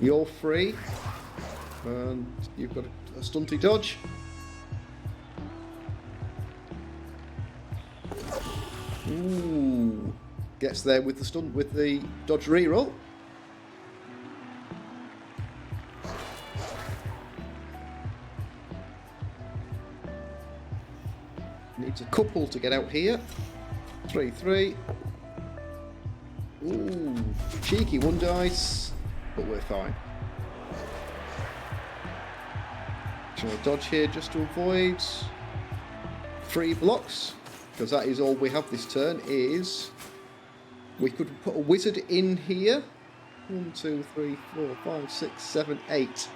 S1: You're free. And you've got a stunty dodge. Ooh. Gets there with the stunt with the dodge reroll. Needs a couple to get out here. 3-3. Ooh, cheeky 1 dice, but we're fine. Trying to dodge here just to avoid 3 blocks, because that is all we have this turn. Is we could put a wizard in here. 1, 2, 3, 4, 5, 6, 7, 8.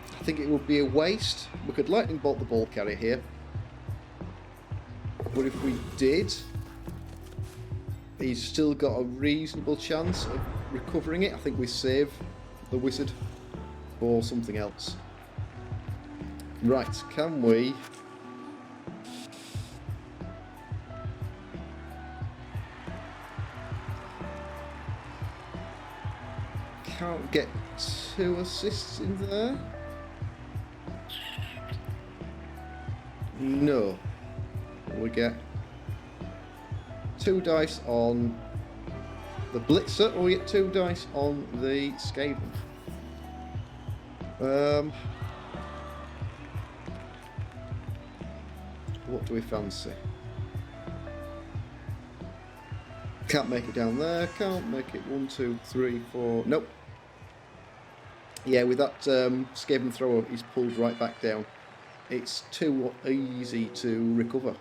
S1: I think it would be a waste. We could lightning bolt the ball carrier here, but if we did, he's still got a reasonable chance of recovering it. I think we save the wizard for something else. Right, can we? Can't get 2 assists in there. No. We get 2 dice on the blitzer, or we get 2 dice on the skaven. What do we fancy? Can't make it down there. Can't make it. 1, 2, 3, 4. Nope. Yeah, with that skaven thrower, he's pulled right back down. It's too easy to recover.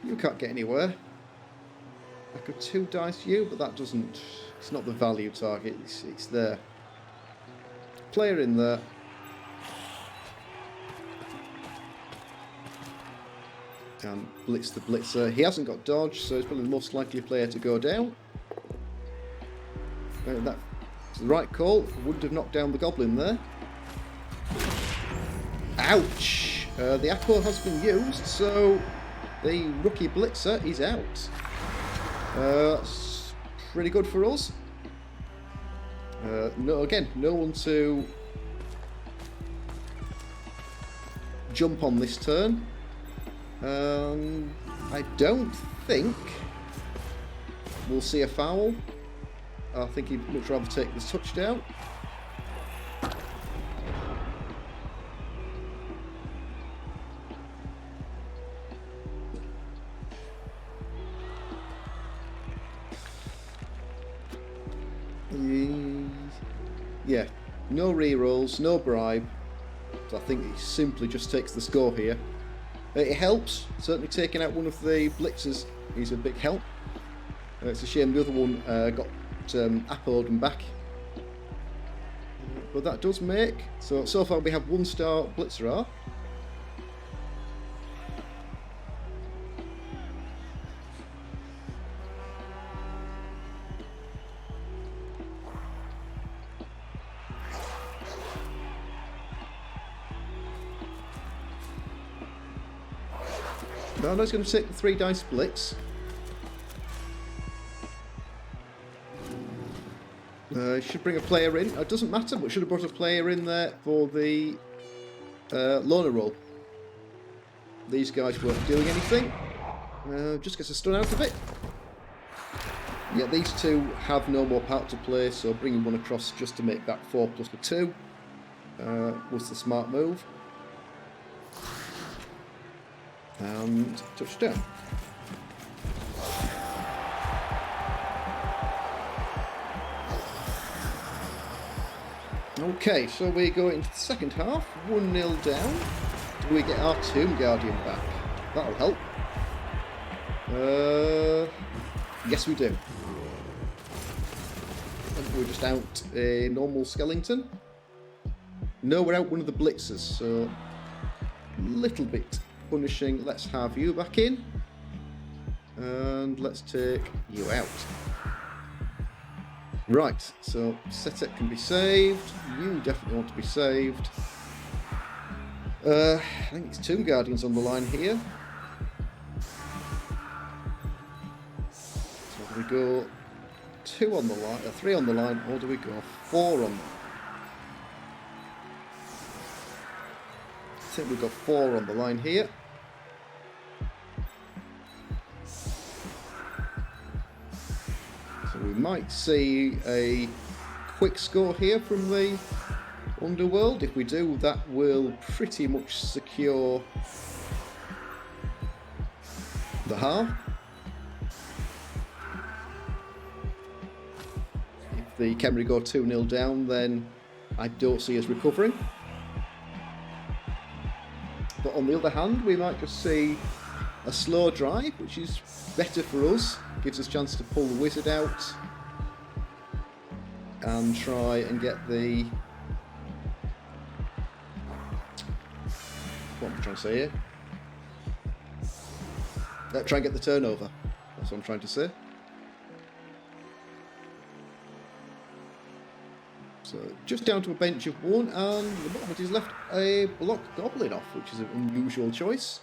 S1: You can't get anywhere. I could 2 dice you, but that doesn't. It's not the value target. It's there. Player in there. And blitz the blitzer. He hasn't got dodge, so he's probably the most likely player to go down. That's the right call. Wouldn't have knocked down the goblin there. Ouch! The apple has been used, so the rookie blitzer is out. That's pretty good for us. No one to jump on this turn. I don't think we'll see a foul. I think he'd much rather take this touchdown. Yeah, no rerolls, no bribe. So I think he simply just takes the score here. It helps, certainly taking out one of the blitzers is a big help. It's a shame the other one got appoed and back. But that does make, so far we have 1-star blitzer. Now he's going to take the 3 dice blitz. Should bring a player in. It doesn't matter, but should have brought a player in there for the loner roll. These guys weren't doing anything. Just gets a stun out of it. Yeah, these two have no more part to play, so bringing one across just to make that 4 plus the 2 was the smart move. And touchdown. Okay, so we go into the second half, 1-0 down. Do we get our Tomb Guardian back? That'll help. Yes we do. We're just out a normal skeleton. No, we're out one of the blitzers, so a little bit punishing. Let's have you back in. And let's take you out. Right, so Setek can be saved. You definitely want to be saved. I think it's Tomb Guardians on the line here. So do we go 2 on the line, 3 on the line, or do we go 4 on the line? I think we've got 4 on the line here. So we might see a quick score here from the underworld. If we do, that will pretty much secure the half. If the Khemri go 2-0 down, then I don't see us recovering. But on the other hand, we might just see a slow drive, which is better for us. Gives us a chance to pull the wizard out and try and get the... What am I trying to say here? Try and get the turnover. That's what I'm trying to say. So just down to a bench of 1, and the bottom he's left a block goblin off, which is an unusual choice.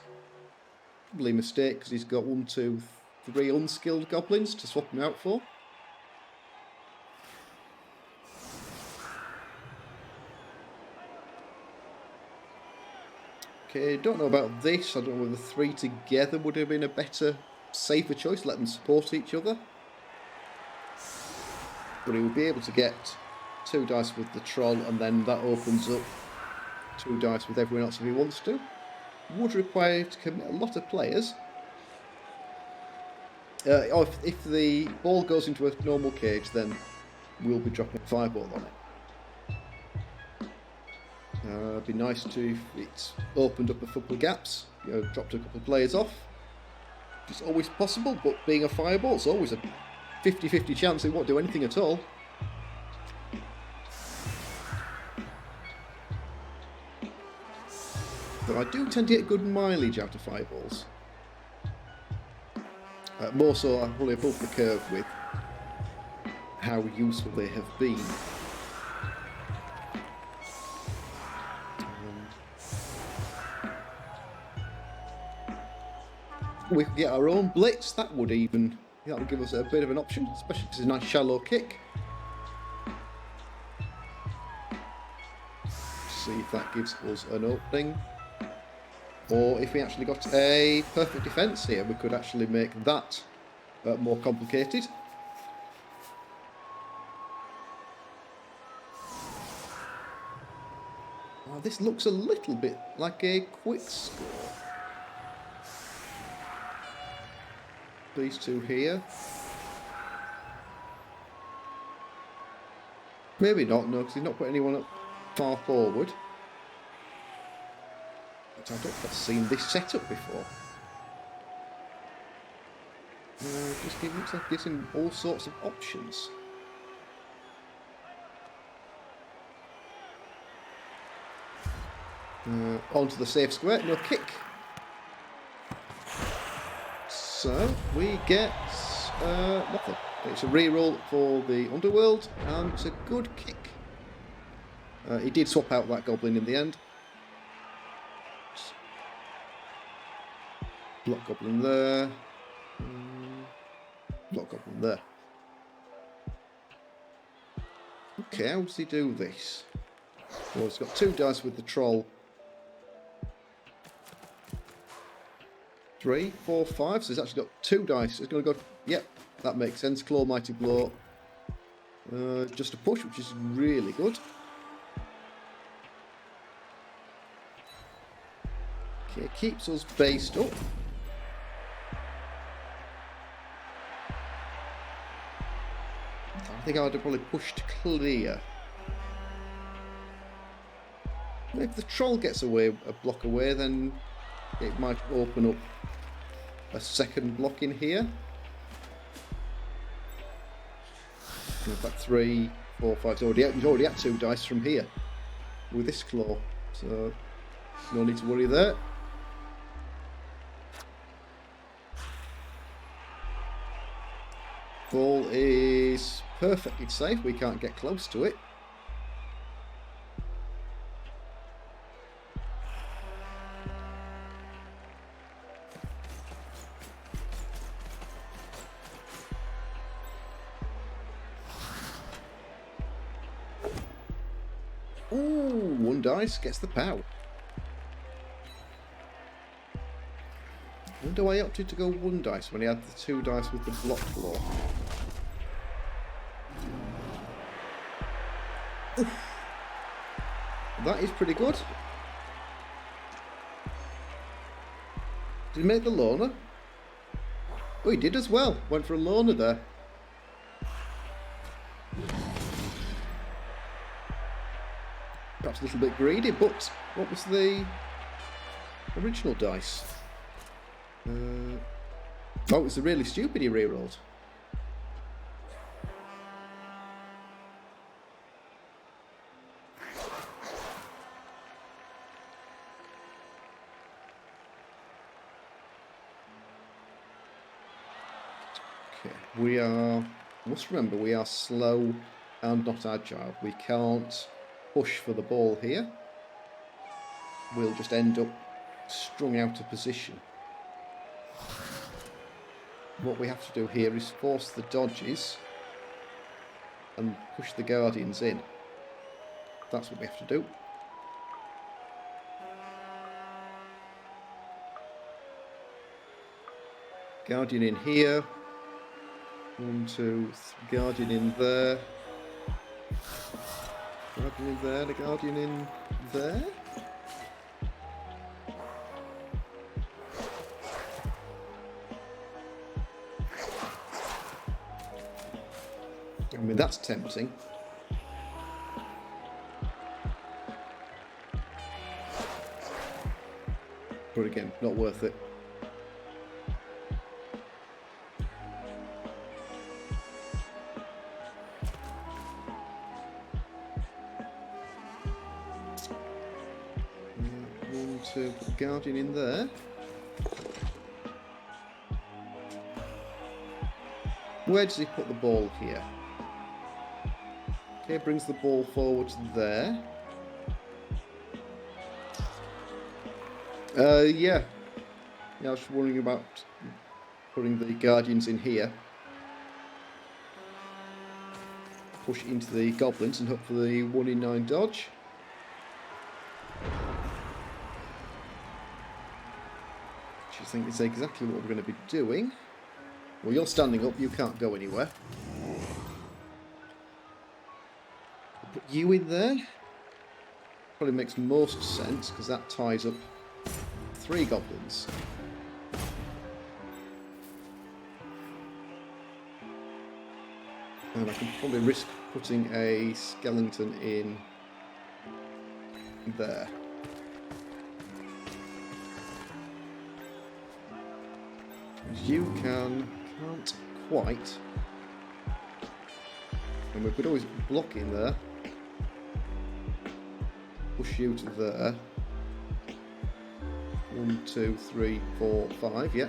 S1: Probably a mistake because he's got 1, 2, 3 unskilled goblins to swap him out for. Okay, don't know about this. I don't know whether 3 together would have been a better, safer choice. Let them support each other. But he will be able to get 2 dice with the troll, and then that opens up 2 dice with everyone else if he wants to. Would require to commit a lot of players. If the ball goes into a normal cage, then we'll be dropping a fireball on it. It'd be nice to, if it's opened up a couple of gaps, dropped a couple of players off. It's always possible, but being a fireball, it's always a 50-50 chance it won't do anything at all. Though I do tend to get good mileage out of fireballs. More so, I'm probably above the curve with how useful they have been. We could get our own blitz. That would give us a bit of an option, especially because it's a nice shallow kick. See if that gives us an opening. Or if we actually got a perfect defence here, we could actually make that more complicated. Oh, this looks a little bit like a quick score. These 2 here. Maybe not, no, because he's not put anyone up far forward. I don't think I've seen this setup before. Gives him all sorts of options. Onto the safe square, no kick. So we get nothing. It's a reroll for the underworld, and it's a good kick. He did swap out that goblin in the end. Block goblin there. Block goblin there. Okay, how does he do this? Well, he's got 2 dice with the troll. 3, 4, 5. So he's actually got 2 dice. He's going to go. Yep. that makes sense. Claw, Mighty Blow. Just a push, which is really good. Okay, keeps us based up. I think I would have probably pushed clear. If the troll gets away, a block away, then it might open up a second block in here. In fact, 3, 4, 5. He's already at 2 dice from here with this claw, so no need to worry there. Ball is perfectly safe. We can't get close to it. Ooh, 1 dice gets the pow. I wonder why he opted to go 1 dice when he had the 2 dice with the block claw. Oof. That is pretty good. Did he make the loner? Oh, he did as well. Went for a loner there. Perhaps a little bit greedy, but what was the original dice? Oh, it was the really stupid he rerolled. Okay, we must remember we are slow and not agile. We can't push for the ball here. We'll just end up strung out of position. What we have to do here is force the dodges and push the guardians in. That's what we have to do. Guardian in here. 1, 2, 3. Guardian in there. Guardian in there. The guardian in there. I mean, that's tempting. But again, not worth it. One, two, put the guardian in there. Where does he put the ball here? Okay, brings the ball forward there. Yeah, I was wondering about putting the guardians in here. Push into the goblins and hope for the 1 in 9 dodge. Which I think is exactly what we're going to be doing. Well, you're standing up, you can't go anywhere. Put you in there. Probably makes most sense, because that ties up 3 goblins. And I can probably risk putting a skeleton in there. You can't quite. And we could always block in there. Push you to there. 1, 2, 3, 4, 5, yeah.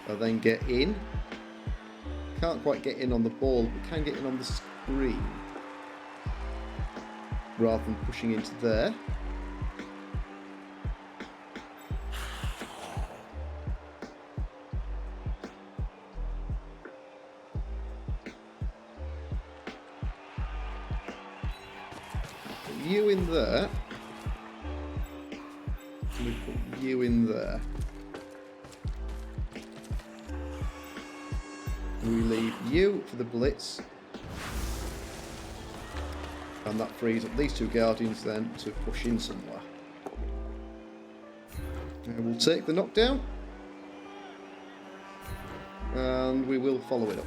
S1: And then get in. Can't quite get in on the ball, but can get in on the screen. Rather than pushing into there. Put you in there. We put you in there. We leave you for the blitz. And that frees up these two guardians then to push in somewhere. And we'll take the knockdown. And we will follow it up.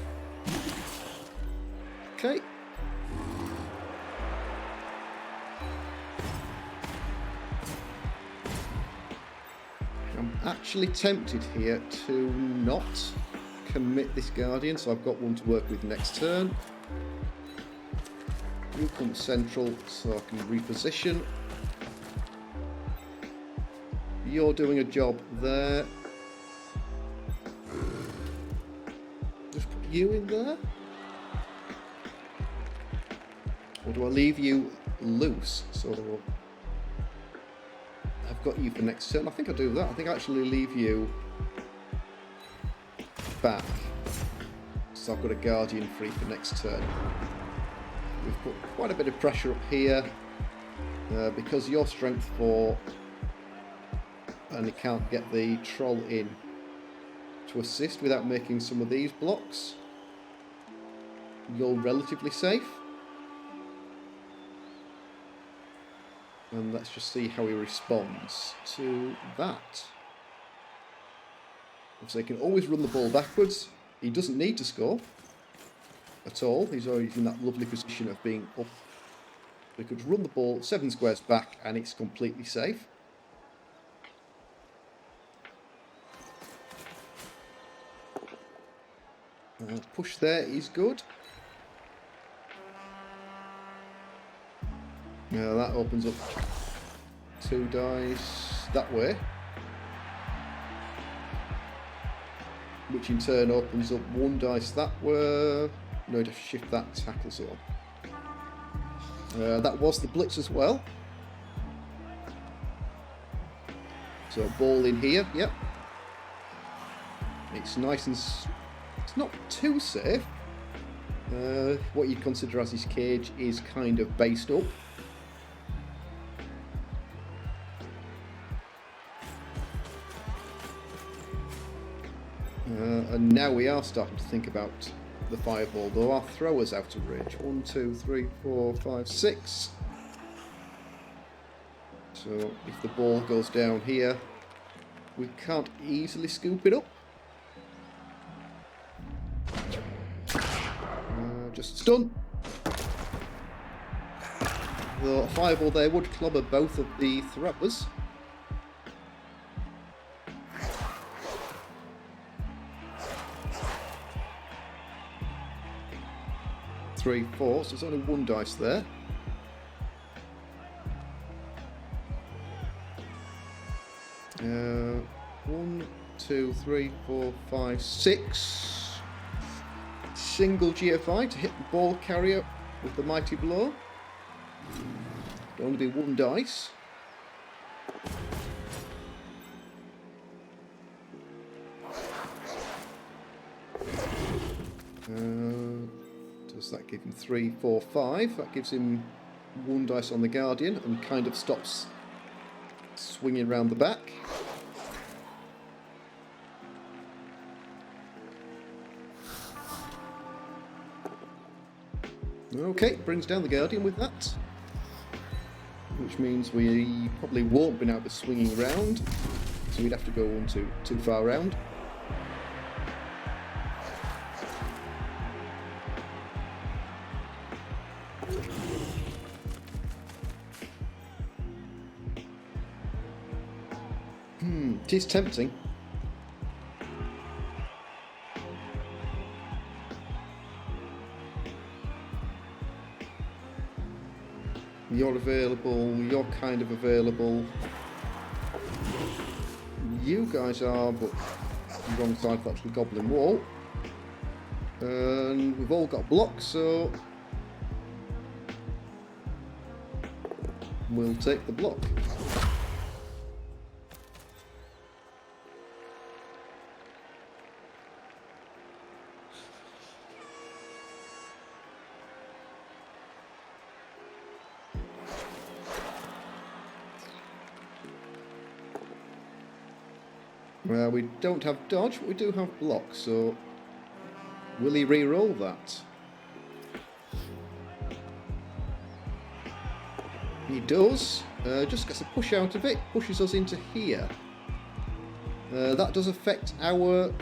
S1: Okay. I'm actually tempted here to not commit this guardian, so I've got one to work with next turn. You come central so I can reposition. You're doing a job there. Just put you in there. Or do I leave you loose so that I've got you for next turn? I think I'll do that. I think I actually leave you back. So I've got a guardian free for next turn. We've put quite a bit of pressure up here because your strength 4 and it can't get the troll in to assist without making some of these blocks. You're relatively safe. And let's just see how he responds to that. So he can always run the ball backwards. He doesn't need to score at all. He's always in that lovely position of being up. He could run the ball 7 squares back and it's completely safe. Push there is good. Now that opens up 2 dice that way, which in turn opens up 1 dice that way. No, to shift that tackle zone. That was the blitz as well. So ball in here, yep. It's nice and it's not too safe. What you'd consider as his cage is kind of based up. And now we are starting to think about the fireball, though our thrower's out of range. 1, 2, 3, 4, 5, 6. So if the ball goes down here, we can't easily scoop it up. Just stun. The fireball there would clobber both of the throwers. Three, 4, so there's only 1 dice there. One, 2, 3, 4, 5, 6. Single GFI to hit the ball carrier with the mighty blow. It'll only be 1 dice. Does that give him 3, 4, 5? That gives him 1 dice on the guardian and kind of stops swinging around the back. Okay, brings down the guardian with that, which means we probably won't be able to swinging around, so we'd have to go on too far round. It is tempting. You're available, you're kind of available. You guys are, but wrong side of that little goblin wall. And we've all got blocks, so we'll take the block. We don't have dodge, but we do have block, so Will he re-roll that? He does. Just gets a push out of it. Pushes us into here. That does affect our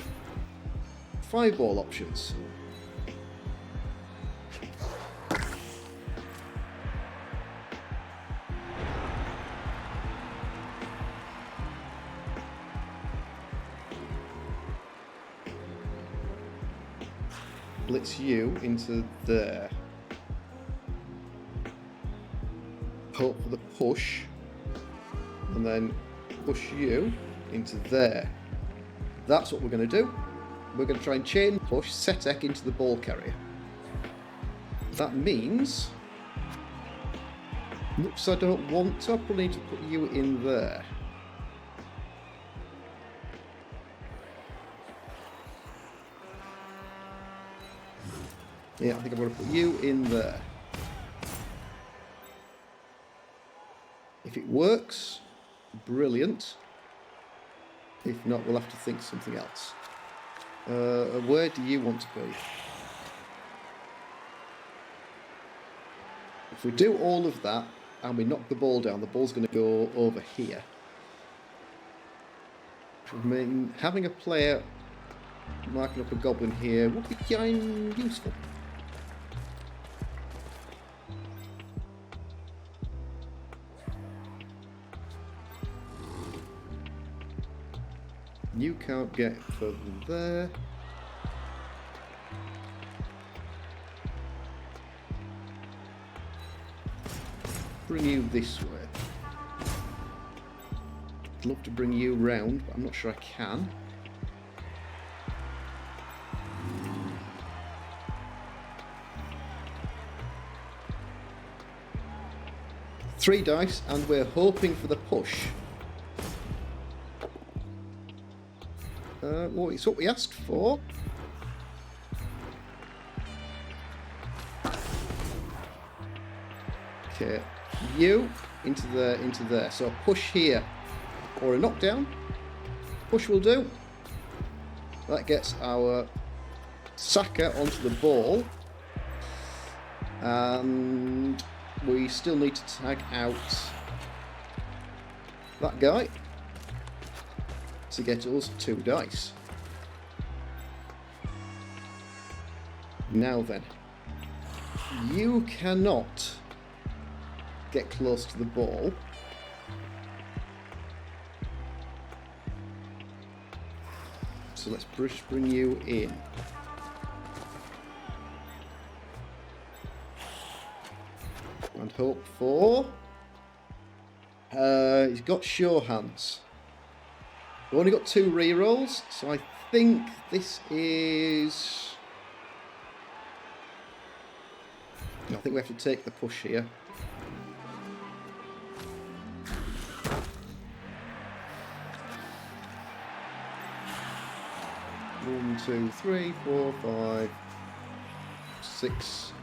S1: fireball options. Blitz you into there. Hope for the push. And then push you into there. That's what we're going to do. We're going to try and chain push Setek into the ball carrier. That means... Looks I don't want to. I probably need to put you in there. Yeah, I think I'm going to put you in there. If it works, brilliant. If not, we'll have to think something else. Where do you want to be? If we do all of that and we knock the ball down, the ball's going to go over here. I mean, having a player marking up a goblin here would be kind of useful. You can't get further than there. Bring you this way. I'd love to bring you round, but I'm not sure I can. Three dice, and we're hoping for the push. Well, it's what we asked for. Okay, you into there. So push here, or a knockdown. Push will do. That gets our Saka onto the ball, and we still need to tag out that guy to get us 2 dice. Now then, you cannot get close to the ball. So let's bring you in. And hope for... he's got sure hands. We've only got 2 rerolls, so I think this is... I think we have to take the push here. One, 2, 3, 4, 5, 6.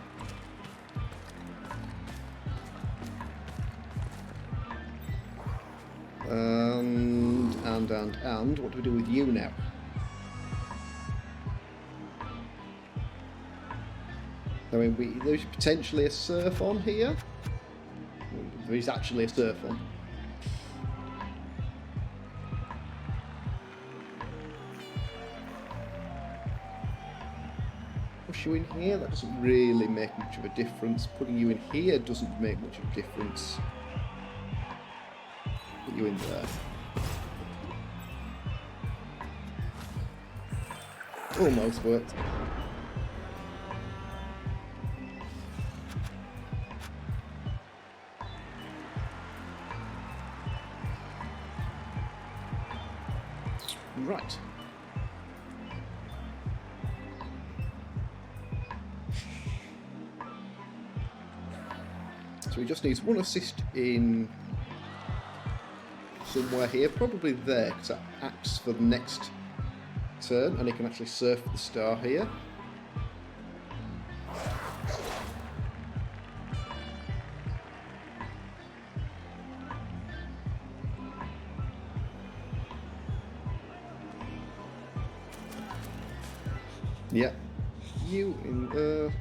S1: And what do we do with you now? I mean, there's potentially a surf on here. There is actually a surf on. Push you in here, that doesn't really make much of a difference. Putting you in here doesn't make much of a difference. Put you in there. Almost worked. Right. So he just needs 1 assist in somewhere here, probably there, because that acts for the next turn, and he can actually surf the star here. Yeah. you in there.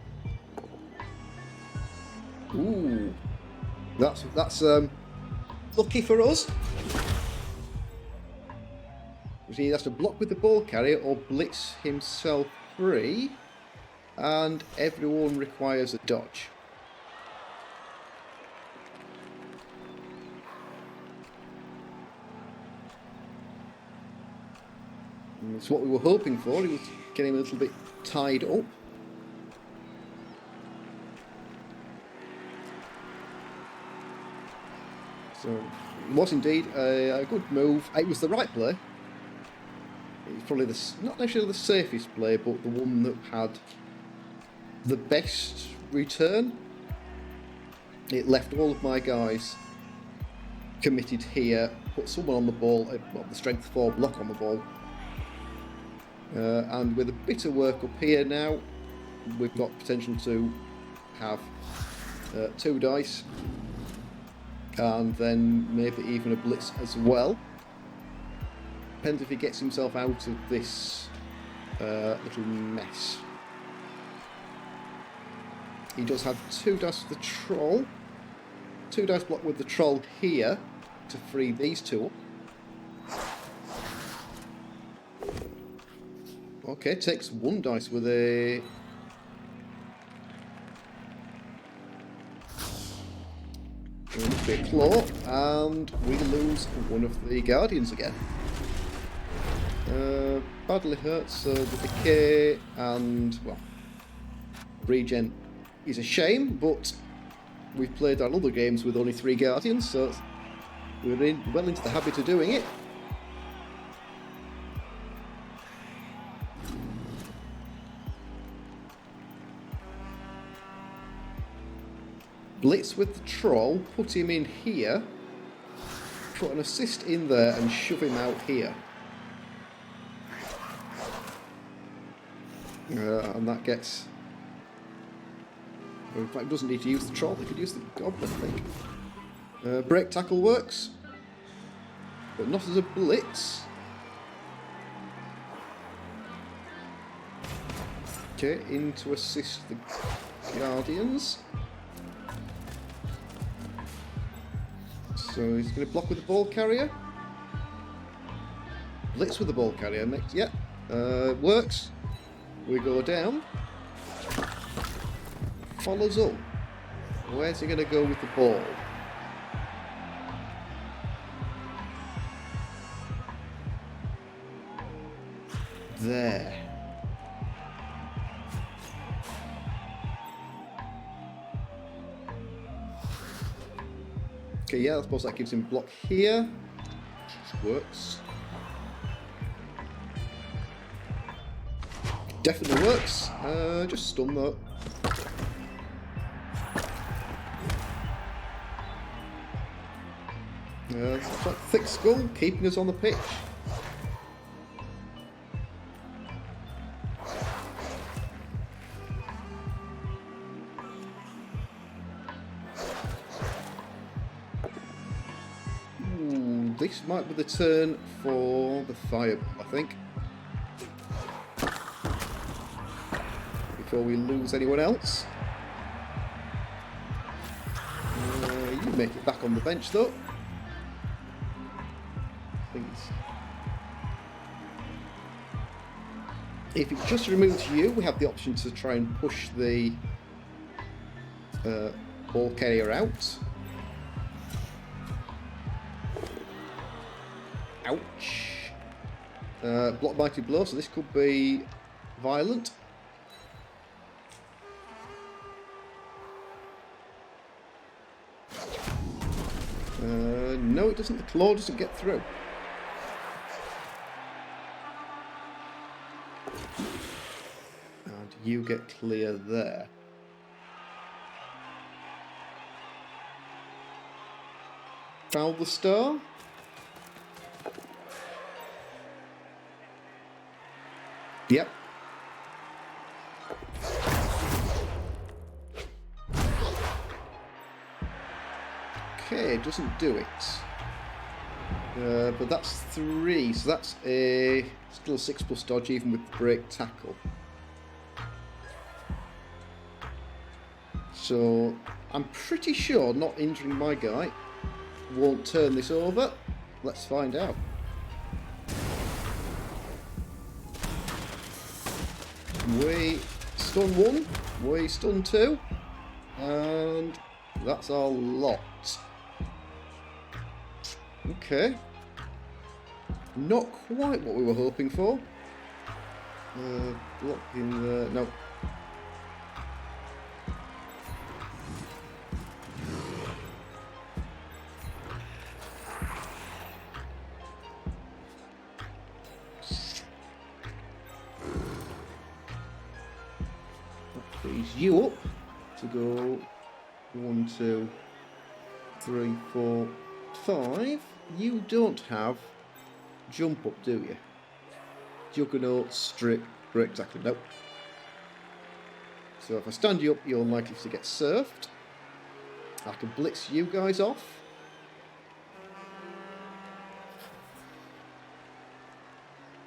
S1: Ooh, that's lucky for us. He has to block with the ball carrier or blitz himself free, and everyone requires a dodge. And it's what we were hoping for. He was getting a little bit tied up. So it was indeed a good move. It was the right play. It's probably not necessarily the safest play, but the one that had the best return. It left all of my guys committed here, put someone on the ball, well, the strength 4 block on the ball. And with a bit of work up here now, we've got potential to have 2 dice, and then maybe even a blitz as well. Depends if he gets himself out of this little mess. He does have 2 dice with the troll. 2 dice block with the troll here to free these 2 up. Okay, takes 1 dice with a... big claw, and we lose one of the guardians again. Badly hurt, so the decay and, well, regen is a shame, but we've played our other games with only 3 guardians, so we're well into the habit of doing it. Blitz with the troll, put him in here, put an assist in there and shove him out here. And that gets... in fact, doesn't need to use the troll, he could use the goblin, I think. Break tackle works, but not as a blitz. Okay, in to assist the guardians. So he's going to block with the ball carrier. Blitz with the ball carrier next. Yeah, works. We go down. Follows up. Where's he going to go with the ball? There. Okay, yeah, I suppose that gives him block here. Works. Definitely works. Just stun though. It's like thick skull, keeping us on the pitch. This might be the turn for the fireball, I think. Before we lose anyone else. You make it back on the bench though. I think if it just removes you, we have the option to try and push the ball carrier out. Ouch. Block mighty blow, so this could be violent. No, it doesn't. The claw doesn't get through. And you get clear there. Foul the star. Yep. Okay, it doesn't do it. But that's 3, so that's a still 6+ dodge even with the break tackle. So I'm pretty sure not injuring my guy won't turn this over. Let's find out. We stun 1, we stun 2, and that's our lot. Okay. Not quite what we were hoping for. Block in there. No. That frees you up to go 1, 2, 3, 4, 5. You don't have jump up, do you? Juggernaut, strip, break, exactly, nope. So if I stand you up, you're likely to get surfed. I can blitz you guys off.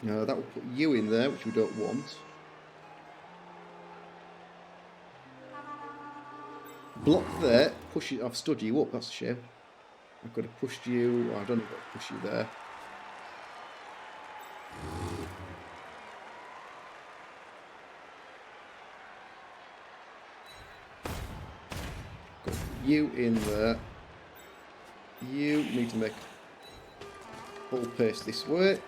S1: That will put you in there, which we don't want. Block there, push it. I've stood you up, that's a shame. I could have pushed you. I don't know if I push you there. Got you in there. You need to make full pace this way.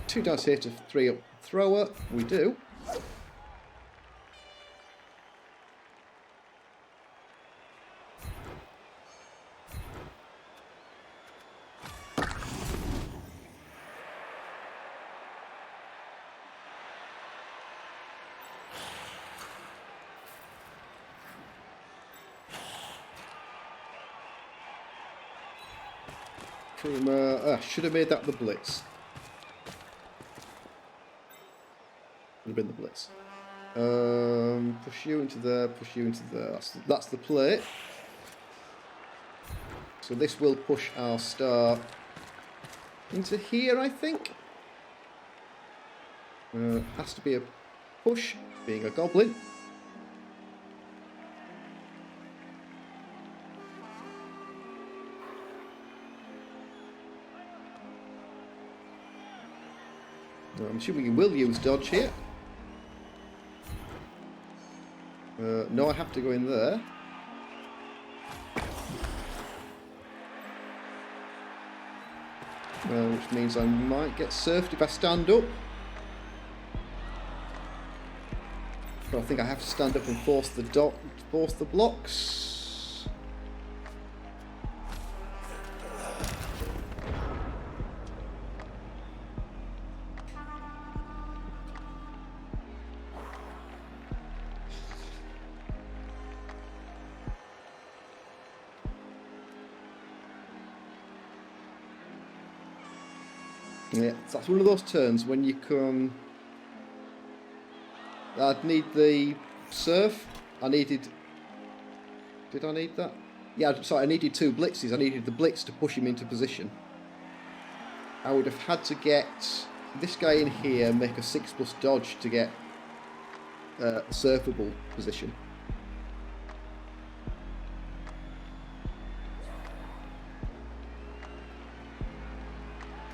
S1: Two dice here to 3 up thrower. We do. Should have made that the blitz. Would have been the blitz. Push you into there, push you into there. That's the play. So this will push our star into here, I think. Has to be a push, being a goblin. I'm assuming you will use dodge here. No, I have to go in there. Which means I might get surfed if I stand up. But I think I have to stand up and force the blocks. Yeah, so that's one of those turns when you come. I'd need the surf. Did I need that? Yeah, sorry, I needed 2 blitzes. I needed the blitz to push him into position. I would have had to get this guy in here, make a 6+ dodge to get a surfable position.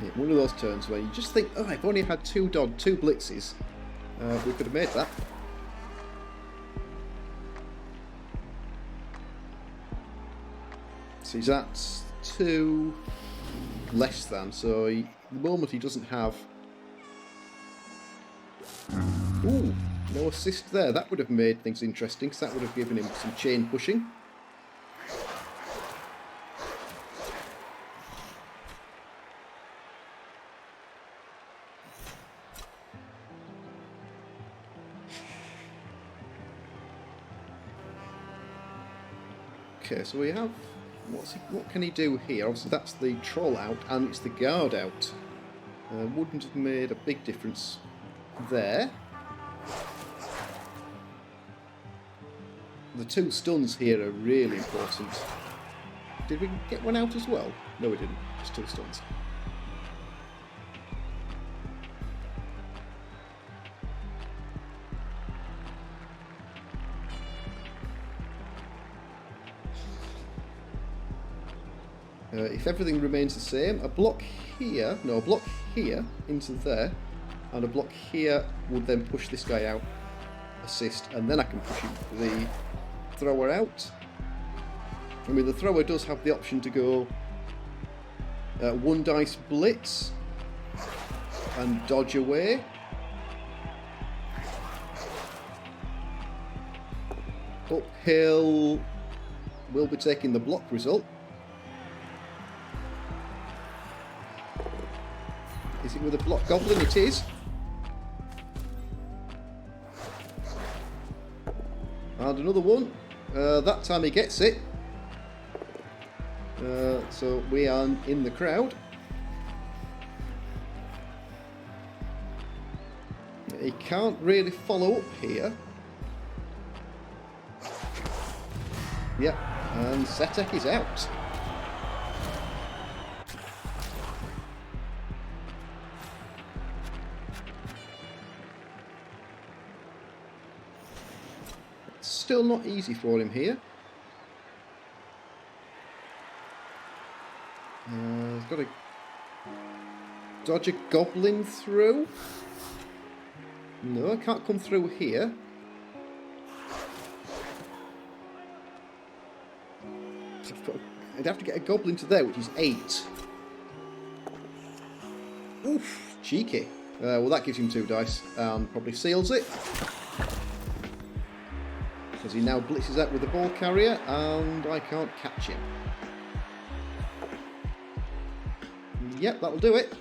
S1: Yeah, one of those turns where you just think, oh, if I only had 2 blitzes, we could have made that. See, that's 2 less than, so the moment he doesn't have... Ooh, no assist there. That would have made things interesting, because that would have given him some chain pushing. Okay, so we have... What can he do here? Obviously that's the troll out and it's the guard out. Wouldn't have made a big difference there. The 2 stuns here are really important. Did we get one out as well? No, we didn't. Just 2 stuns. If everything remains the same, a block here into there, and a block here would then push this guy out, assist, and then I can push the thrower out. I mean, the thrower does have the option to go 1 dice blitz and dodge away. Uphill will be taking the block result. Is it with a block goblin? It is. And another one. That time he gets it. So we are in the crowd. He can't really follow up here. Yep, and Setek is out. Still not easy for him here. He's got to dodge a goblin through. No, I can't come through here. I'd have to get a goblin to there, which is 8. Oof, cheeky. Well, that gives him 2 dice and probably seals it. Because he now blitzes out with the ball carrier and I can't catch him. Yep, that'll do it.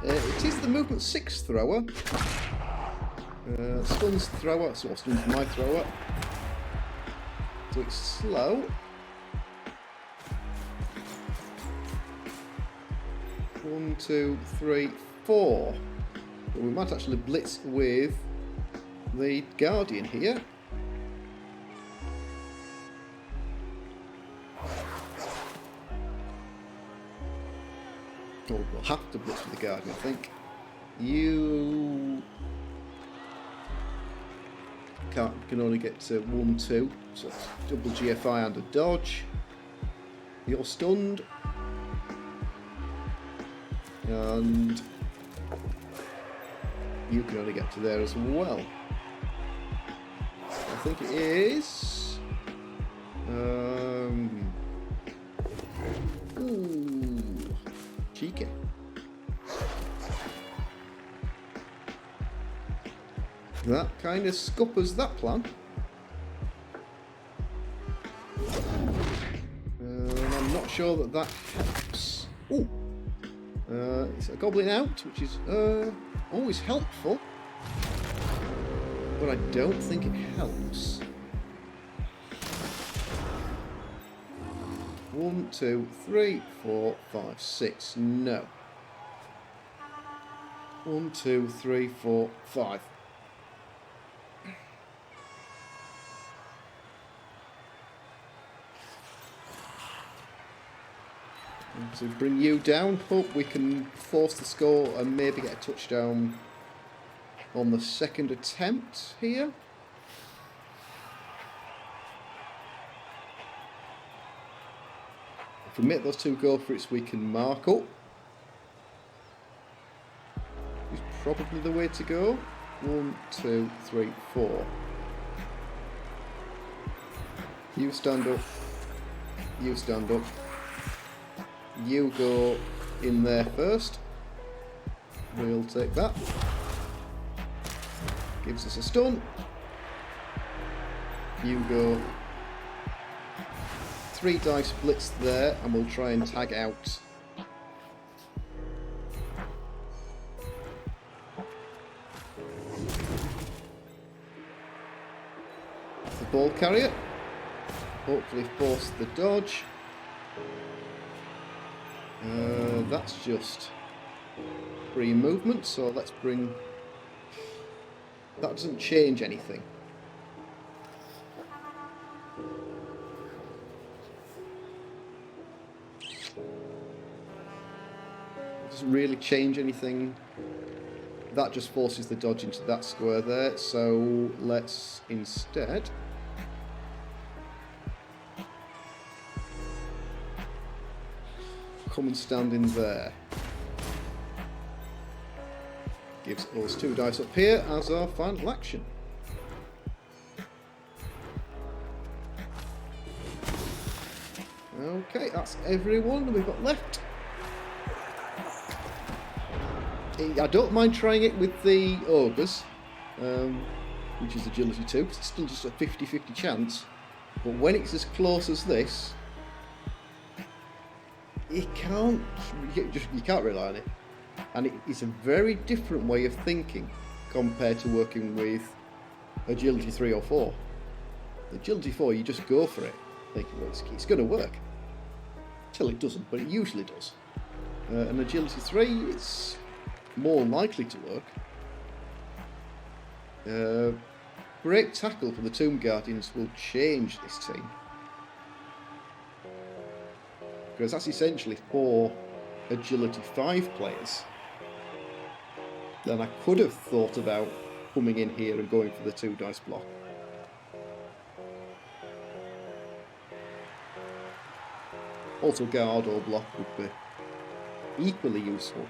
S1: It is the movement 6 thrower. Stuns thrower, so stuns my thrower. So it's slow. 1, 2, 3, 4. But we might actually blitz with the Guardian here. Oh, we'll have to blitz with the Guardian, I think. You can only get to 1, 2, so it's double GFI and a dodge. You're stunned. And you can only get to there as well. I think it is. Ooh, cheeky. That kind of scuppers that plan. I'm not sure that helps. Ooh. It's a goblin out, which is always helpful, but I don't think it helps. 1, 2, 3, 4, 5, 6. No. 1, 2, 3, 4, 5. So bring you down. Hope we can force the score and maybe get a touchdown on the second attempt here. If we make those 2 go for it, we can mark up. It's probably the way to go. 1, 2, 3, 4. You stand up. You stand up. You go in there first. We'll take that. Gives us a stun. You go 3 dice blitz there, and we'll try and tag out. The ball carrier. Hopefully force the dodge. That's just free movement, so let's bring... That doesn't change anything. It doesn't really change anything that just forces the dodge into that square there. So let's instead come and stand in there. Gives us 2 dice up here as our final action. Okay, that's everyone we've got left. I don't mind trying it with the ogres, which is agility 2, because it's still just a 50-50 chance. But when it's as close as this, you can't rely on it. And it's a very different way of thinking compared to working with agility 3 or 4. Agility 4, you just go for it, thinking, well, it's going to work. Till it doesn't, but it usually does. And agility 3, it's more likely to work. Great tackle for the Tomb Guardians will change this team. Because that's essentially 4 agility 5 players. Then I could have thought about coming in here and going for the 2 dice block. Also guard or block would be equally useful.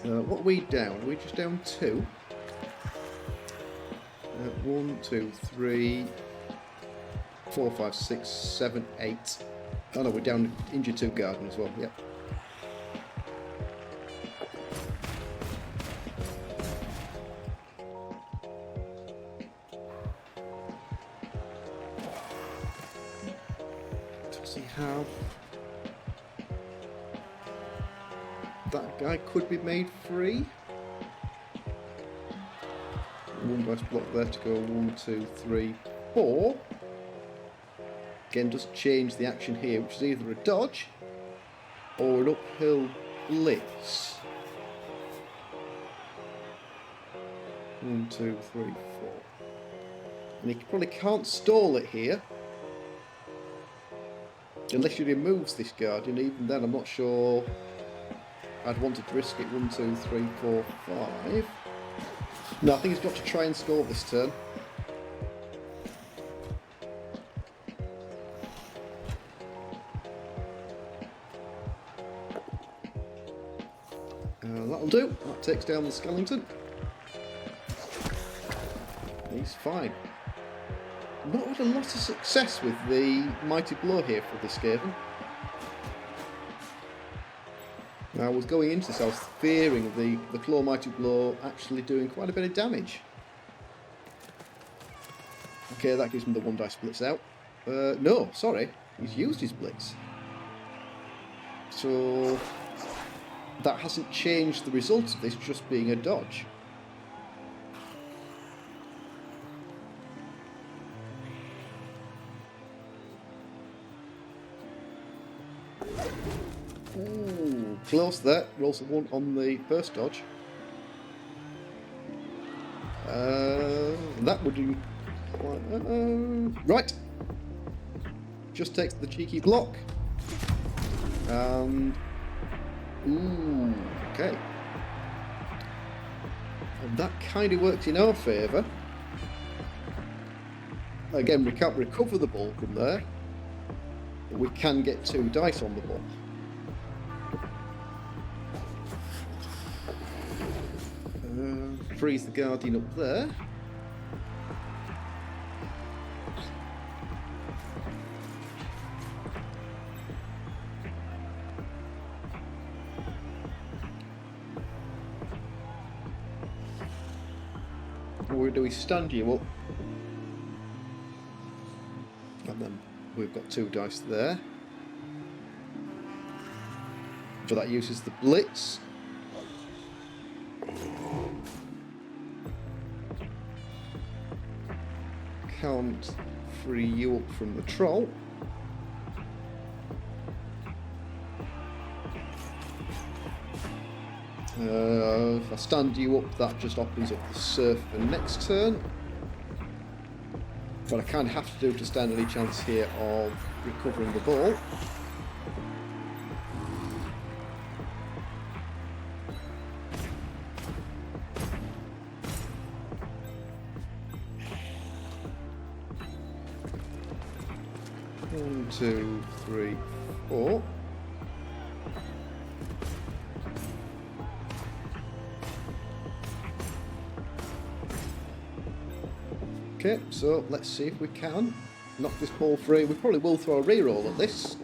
S1: What are we down? Are we just down 2? 1, 2, 3, 4, 5, 6, 7, 8. Oh no, we're down injured 2 Guardian as well, yep. Does he have... That guy could be made free. 1 dice block there to go 1, 2, 3, 4. Again, just change the action here, which is either a dodge or an uphill blitz. 1, 2, 3, 4. And he probably can't stall it here. Unless he removes this Guardian, even then I'm not sure I'd want to risk it. 1, 2, 3, 4, 5. No, I think he's got to try and score this turn. That'll do. That takes down the skeleton. He's fine. Not had a lot of success with the mighty blow here for this skaven. Now, I was going into this, I was fearing the claw mighty blow actually doing quite a bit of damage. Okay, that gives him the 1 dice blitz out. No, sorry, he's used his blitz. So that hasn't changed the results of this just being a dodge. Ooh, close there. Rolls a 1 on the first dodge. That would do quite... right. Just takes the cheeky block. And... ooh, okay. And that kind of works in our favour. Again, we can't recover the ball from there. But we can get 2 dice on the ball. Freeze the Guardian up there. Or do we stand you up? And then we've got 2 dice there. So that uses the blitz. Can't free you up from the troll. If I stand you up, that just opens up the surf for next turn. But I kind of have to do to stand any chance here of recovering the ball. 1, 2, 3, 4. Okay, so let's see if we can knock this ball free. We probably will throw a reroll at this.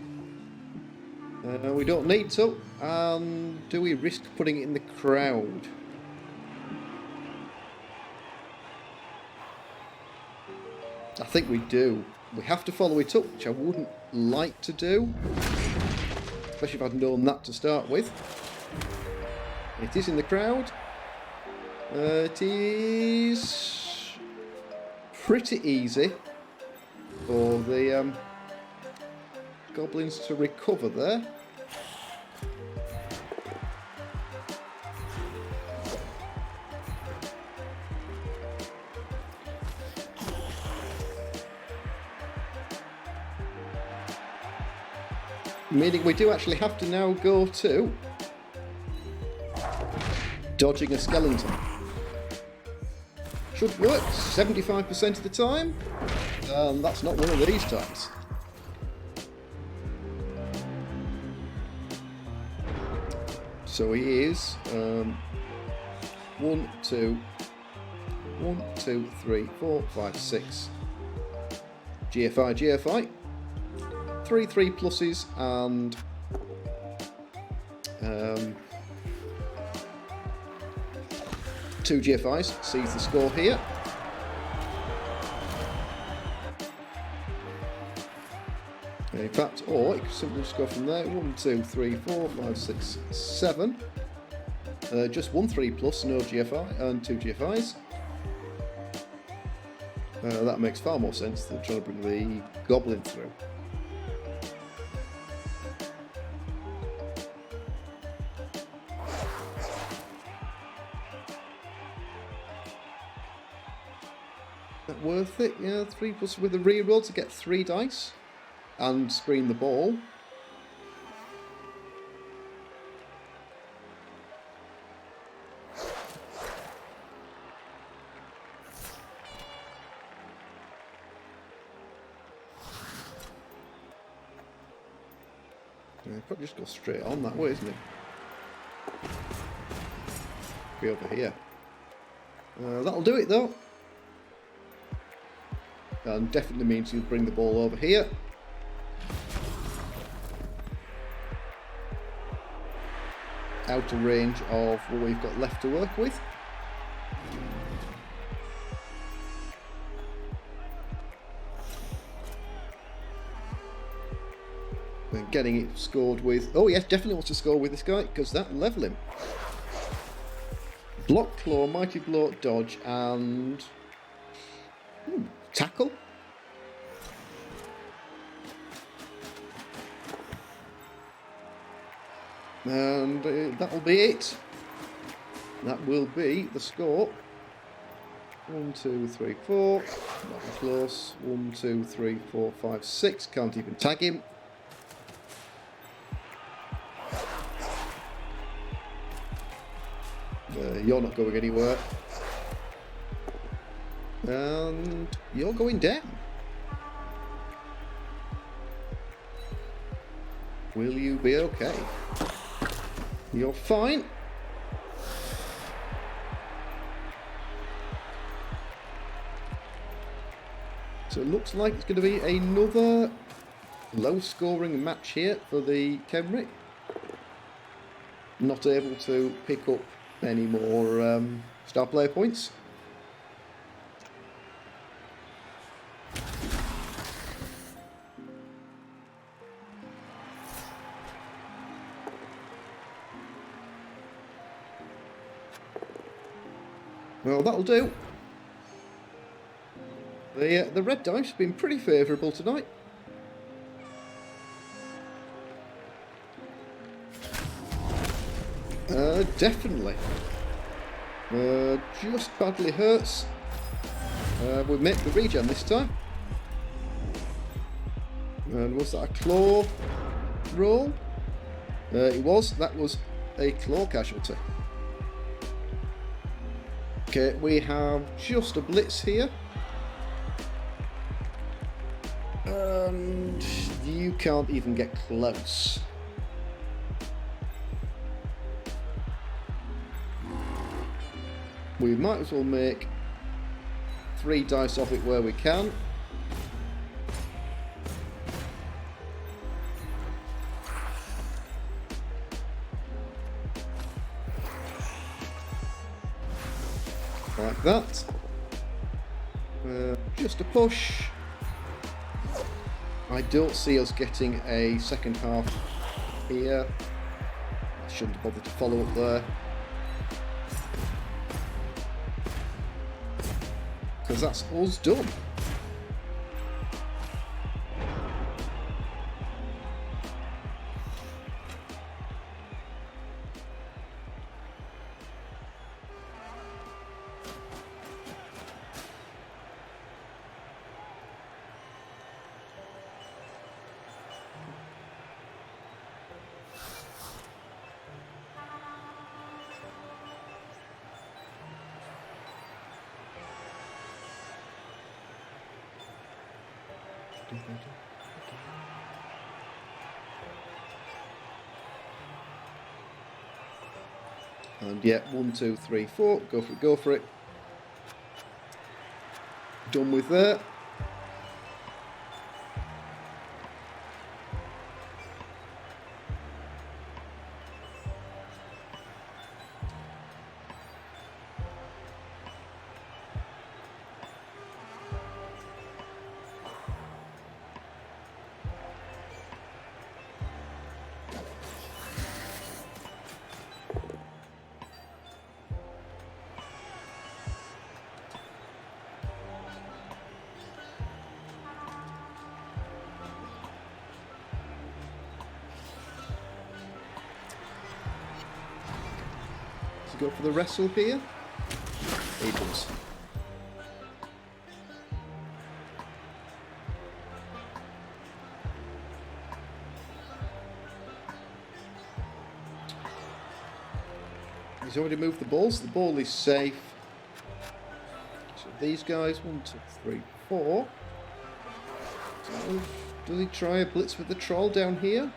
S1: We don't need to. And do we risk putting it in the crowd? I think we do. We have to follow it up, which I wouldn't like to do. Especially if I'd known that to start with. It is in the crowd. It is pretty easy for the goblins to recover there. Meaning we do actually have to now go to dodging a skeleton. Should work 75% of the time, and that's not one of these times. So he is 1, 2, 3, 4, 5, 6. GFI. 3 pluses and 2 GFIs. Sees the score here. In fact, or it could simply just go from there. 1, 2, 3, 4, 5, 6, 7. Just 1 3 plus, no GFI, and 2 GFIs. That makes far more sense than trying to bring the goblin through. That worth it? Yeah, 3 plus with a reroll to get 3 dice and screen the ball. Yeah, probably just go straight on that way, isn't it? Be over here. That'll do it though. And definitely means you bring the ball over here. Out of range of what we've got left to work with. And getting it scored with... Oh yes, definitely wants to score with this guy, because that'll level him. Block, claw, mighty blow, dodge, and... tackle. And that'll be it. That will be the score. 1, 2, 3, 4. Not close. 1, 2, 3, 4, 5, 6. Can't even tag him. You're not going anywhere. And you're going down. Will you be okay? You're fine. So it looks like it's going to be another low-scoring match here for the Khemri. Not able to pick up any more star player points. Well, that'll do. The red dice have been pretty favourable tonight. Definitely. Just badly hurts. We make the regen this time. And was that a claw roll? It was. That was a claw casualty. Okay, we have just a blitz here. And you can't even get close. We might as well make 3 dice off it where we can. Like that. Just a push. I don't see us getting a second half here. I shouldn't have bothered to follow up there. Because that's us done. And yeah, 1, 2, 3, 4. Go for it, go for it. Done with that. Go for the wrestle here. He does. He's already moved the balls. The ball is safe. So these guys, 1, 2, 3, 4. So does he try a blitz with the troll down here?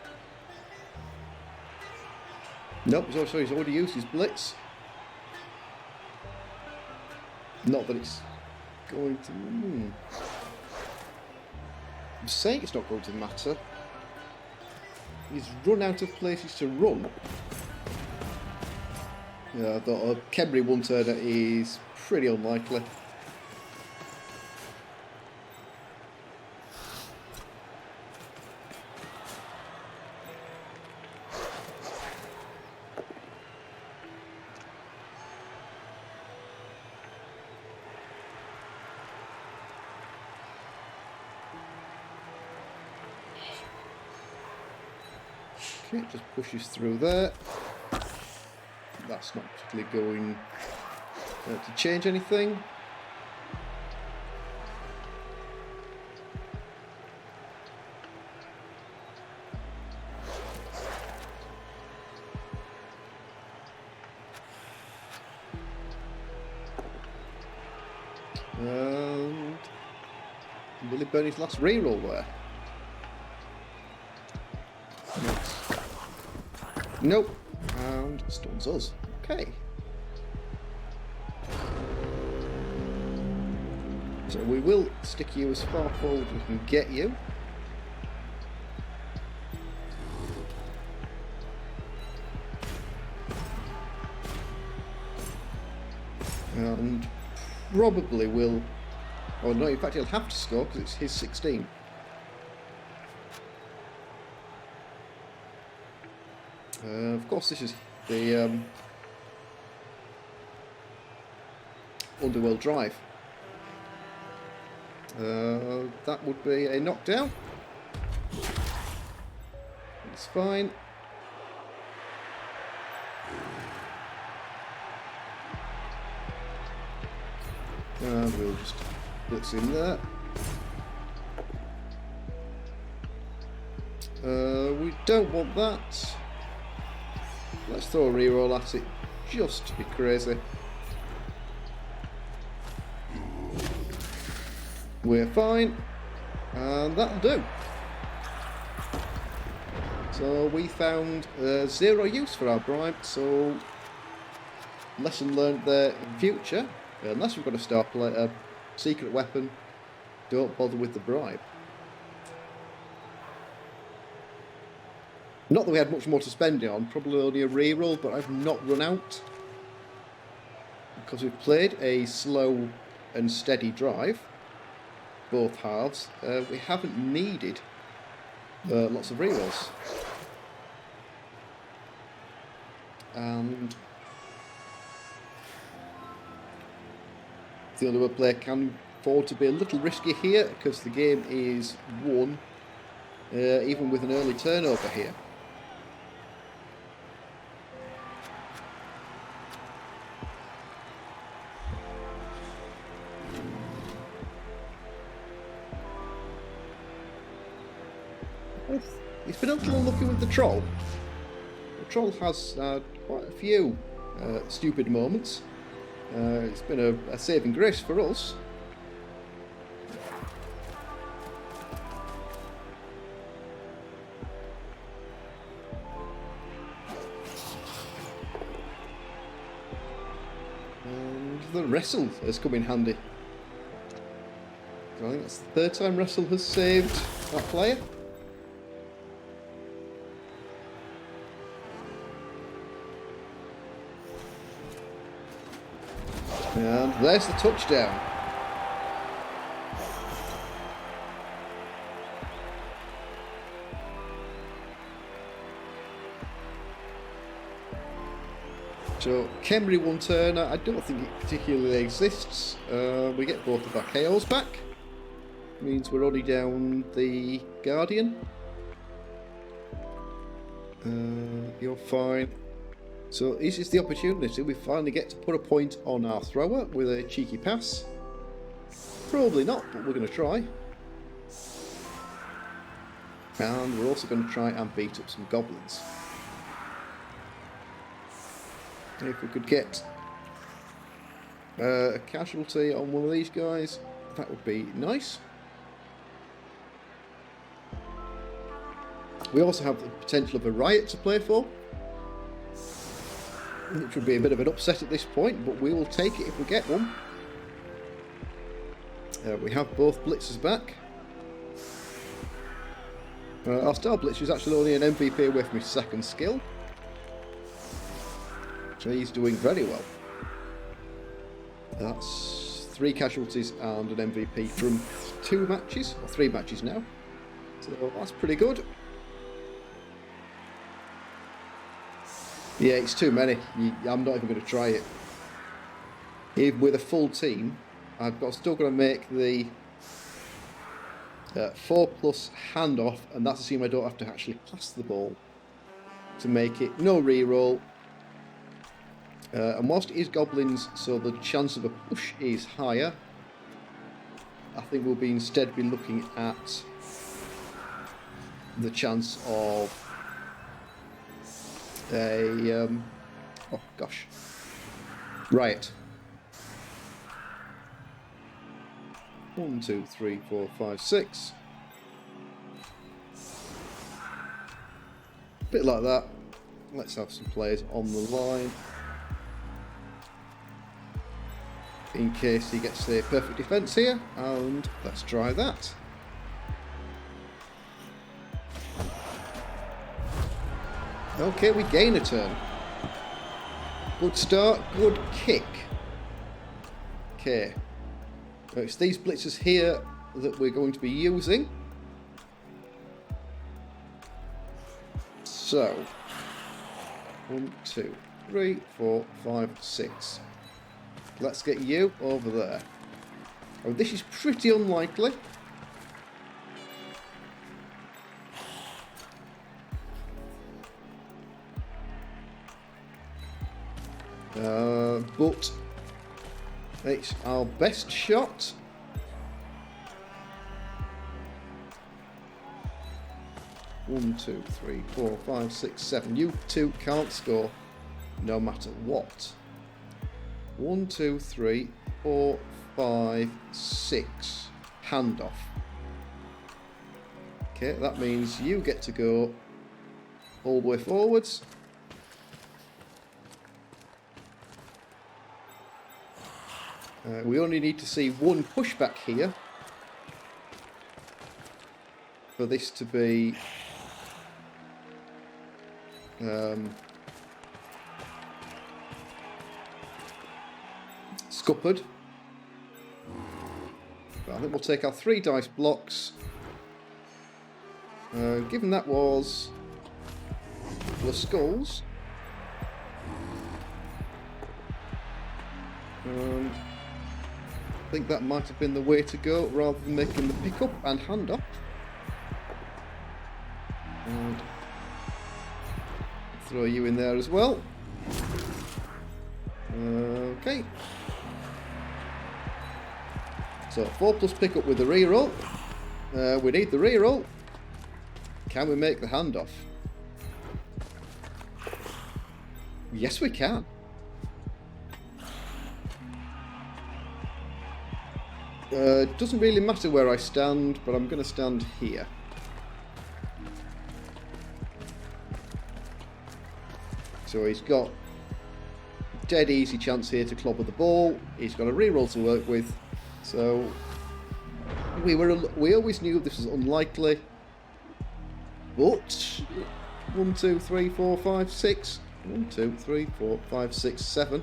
S1: Nope, so he's already used his blitz. Not that it's going to... I'm saying it's not going to matter. He's run out of places to run. Yeah, I thought a Khemri one-turner is pretty unlikely. Okay, just pushes through there. That's not particularly going to change anything. And will he burn his last reroll there? Nope. And stuns us. Okay. So we will stick you as far forward as we can get you. And probably will... Oh no, in fact he'll have to score because it's his 16. Of course, this is the underworld drive. That would be a knockdown. It's fine. And we'll just blitz in there. We don't want that. Let's throw a reroll at it, just to be crazy. We're fine. And that'll do. So we found zero use for our bribe, so lesson learned there in future. Unless we've got a star player, secret weapon, don't bother with the bribe. Not that we had much more to spend it on, probably only a reroll, but I've not run out. Because we've played a slow and steady drive, both halves, we haven't needed lots of rerolls. And the underworld player can afford to be a little risky here, because the game is won even with an early turnover here. He's been a little unlucky with the troll. The troll has quite a few stupid moments. It's been a saving grace for us. And the wrestle has come in handy. I think that's the third time wrestle has saved that player. And there's the touchdown. So, Khemri one turner, I don't think it particularly exists. We get both of our KOs back. Means we're already down the Guardian. You're fine. So this is the opportunity. We finally get to put a point on our thrower with a cheeky pass. Probably not, but we're going to try. And we're also going to try and beat up some goblins. If we could get a casualty on one of these guys, that would be nice. We also have the potential of a riot to play for, which would be a bit of an upset at this point, but we will take it if we get one. We have both blitzers back. Our star blitzer is actually only an MVP away from his second skill, so he's doing very well. That's 3 casualties and an MVP from 2 matches, or 3 matches now, so that's pretty good. Yeah, it's too many. I'm not even going to try it. Even with a full team, still got to make the 4+ handoff, and that's assuming I don't have to actually pass the ball to make it. No reroll. And whilst it is goblins, so the chance of a push is higher, I think we'll instead be looking at the chance of riot. 1, 2, 3, 4, 5, 6. Bit like that. Let's have some players on the line in case he gets the perfect defense here, and let's try that. Okay, we gain a turn. Good start, good kick. Okay. It's these blitzers here that we're going to be using. So, 1, 2, 3, 4, 5, 6. Let's get you over there. Oh, this is pretty unlikely. But it's our best shot. One, 2, 3, 4, 5, 6, 7. You two can't score no matter what. 1, 2, 3, 4, 5, 6. Handoff. Okay, that means you get to go all the way forwards. We only need to see one pushback here for this to be scuppered. But I think we'll take our 3 dice blocks. Given that was the skulls. I think that might have been the way to go, rather than making the pickup and hand up. And throw you in there as well. Okay. So 4 plus pickup with the reroll. We need the reroll. Can we make the handoff? Yes, we can. Doesn't really matter where I stand, but I'm going to stand here. So he's got dead easy chance here to clobber the ball. He's got a reroll to work with. So we always knew this was unlikely. But 1, 2, 3, 4, 5, 6. 1, 2, 3, 4, 5, 6, 7.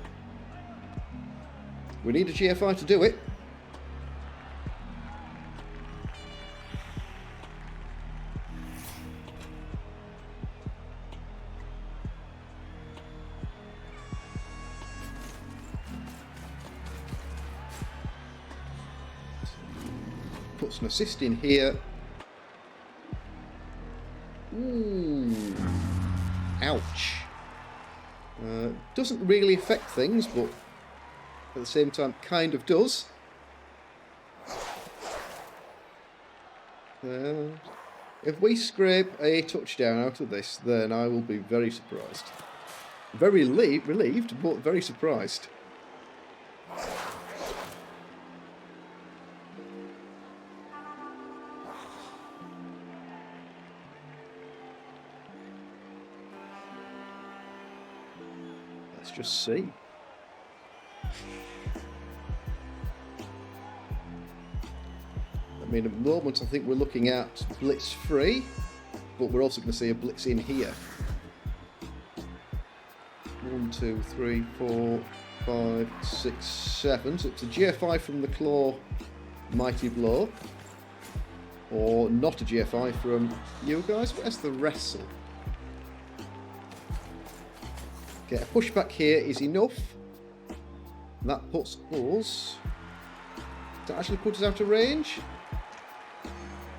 S1: We need a GFI to do it. Put some assist in here. Ooh. Ouch. Doesn't really affect things, but at the same time kind of does. If we scrape a touchdown out of this, then I will be very surprised. Very relieved, but very surprised. Let's just see. I mean, at the moment, I think we're looking at blitz free, but we're also going to see a blitz in here. 1, 2, 3, 4, 5, 6, 7. So it's a GFI from the claw, mighty blow, or not a GFI from you guys. Where's the wrestle? Okay, a pushback here is enough. And that puts us. Does that actually put us out of range?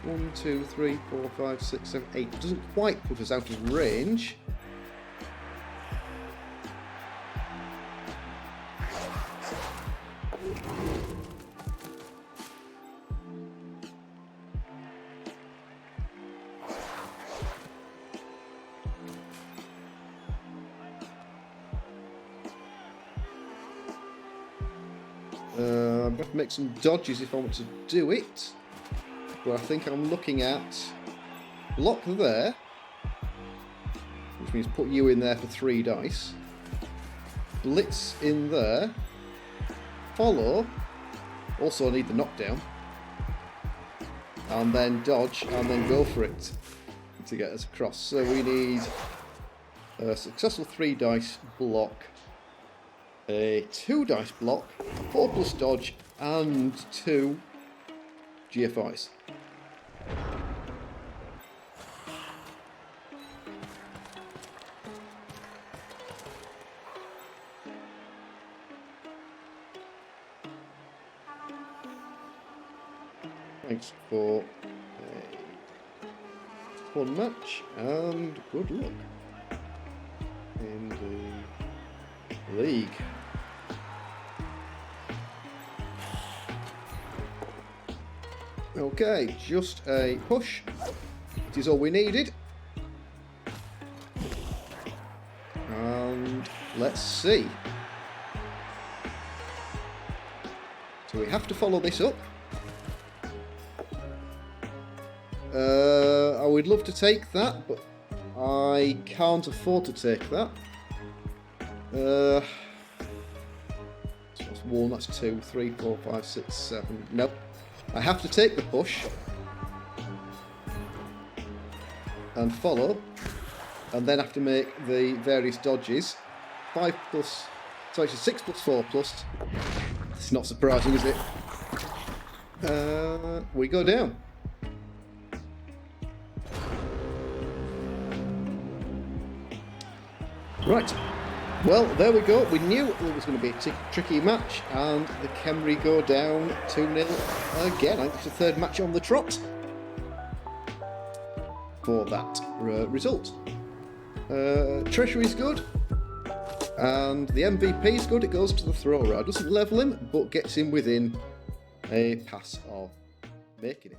S1: 1, 2, 3, 4, 5, 6, 7, 8. It doesn't quite put us out of range. I'm going to have to make some dodges if I want to do it. But I think I'm looking at block there, which means put you in there for 3 dice. Blitz in there. Follow. Also I need the knockdown. And then dodge, and then go for it to get us across. So we need a successful 3 dice block, a 2 dice block, 4 plus dodge, and 2 GFIs. Thanks for a fun match, and good luck in the league. Okay, just a push. It is all we needed. And let's see. So we have to follow this up. I would love to take that, but I can't afford to take that. So that's 1, that's 2, 3, 4, 5, 6, 7. Nope. I have to take the push and follow, and then have to make the various dodges. 5 plus, so it's 6 plus 4 plus. It's not surprising, is it? We go down. Right. Well, there we go. We knew it was going to be a tricky match, and the Khemri go down 2-0 again. I think it's the third match on the trot for that result. Treasury's good, and the MVP is good. It goes to the thrower. It doesn't level him, but gets him within a pass of making it.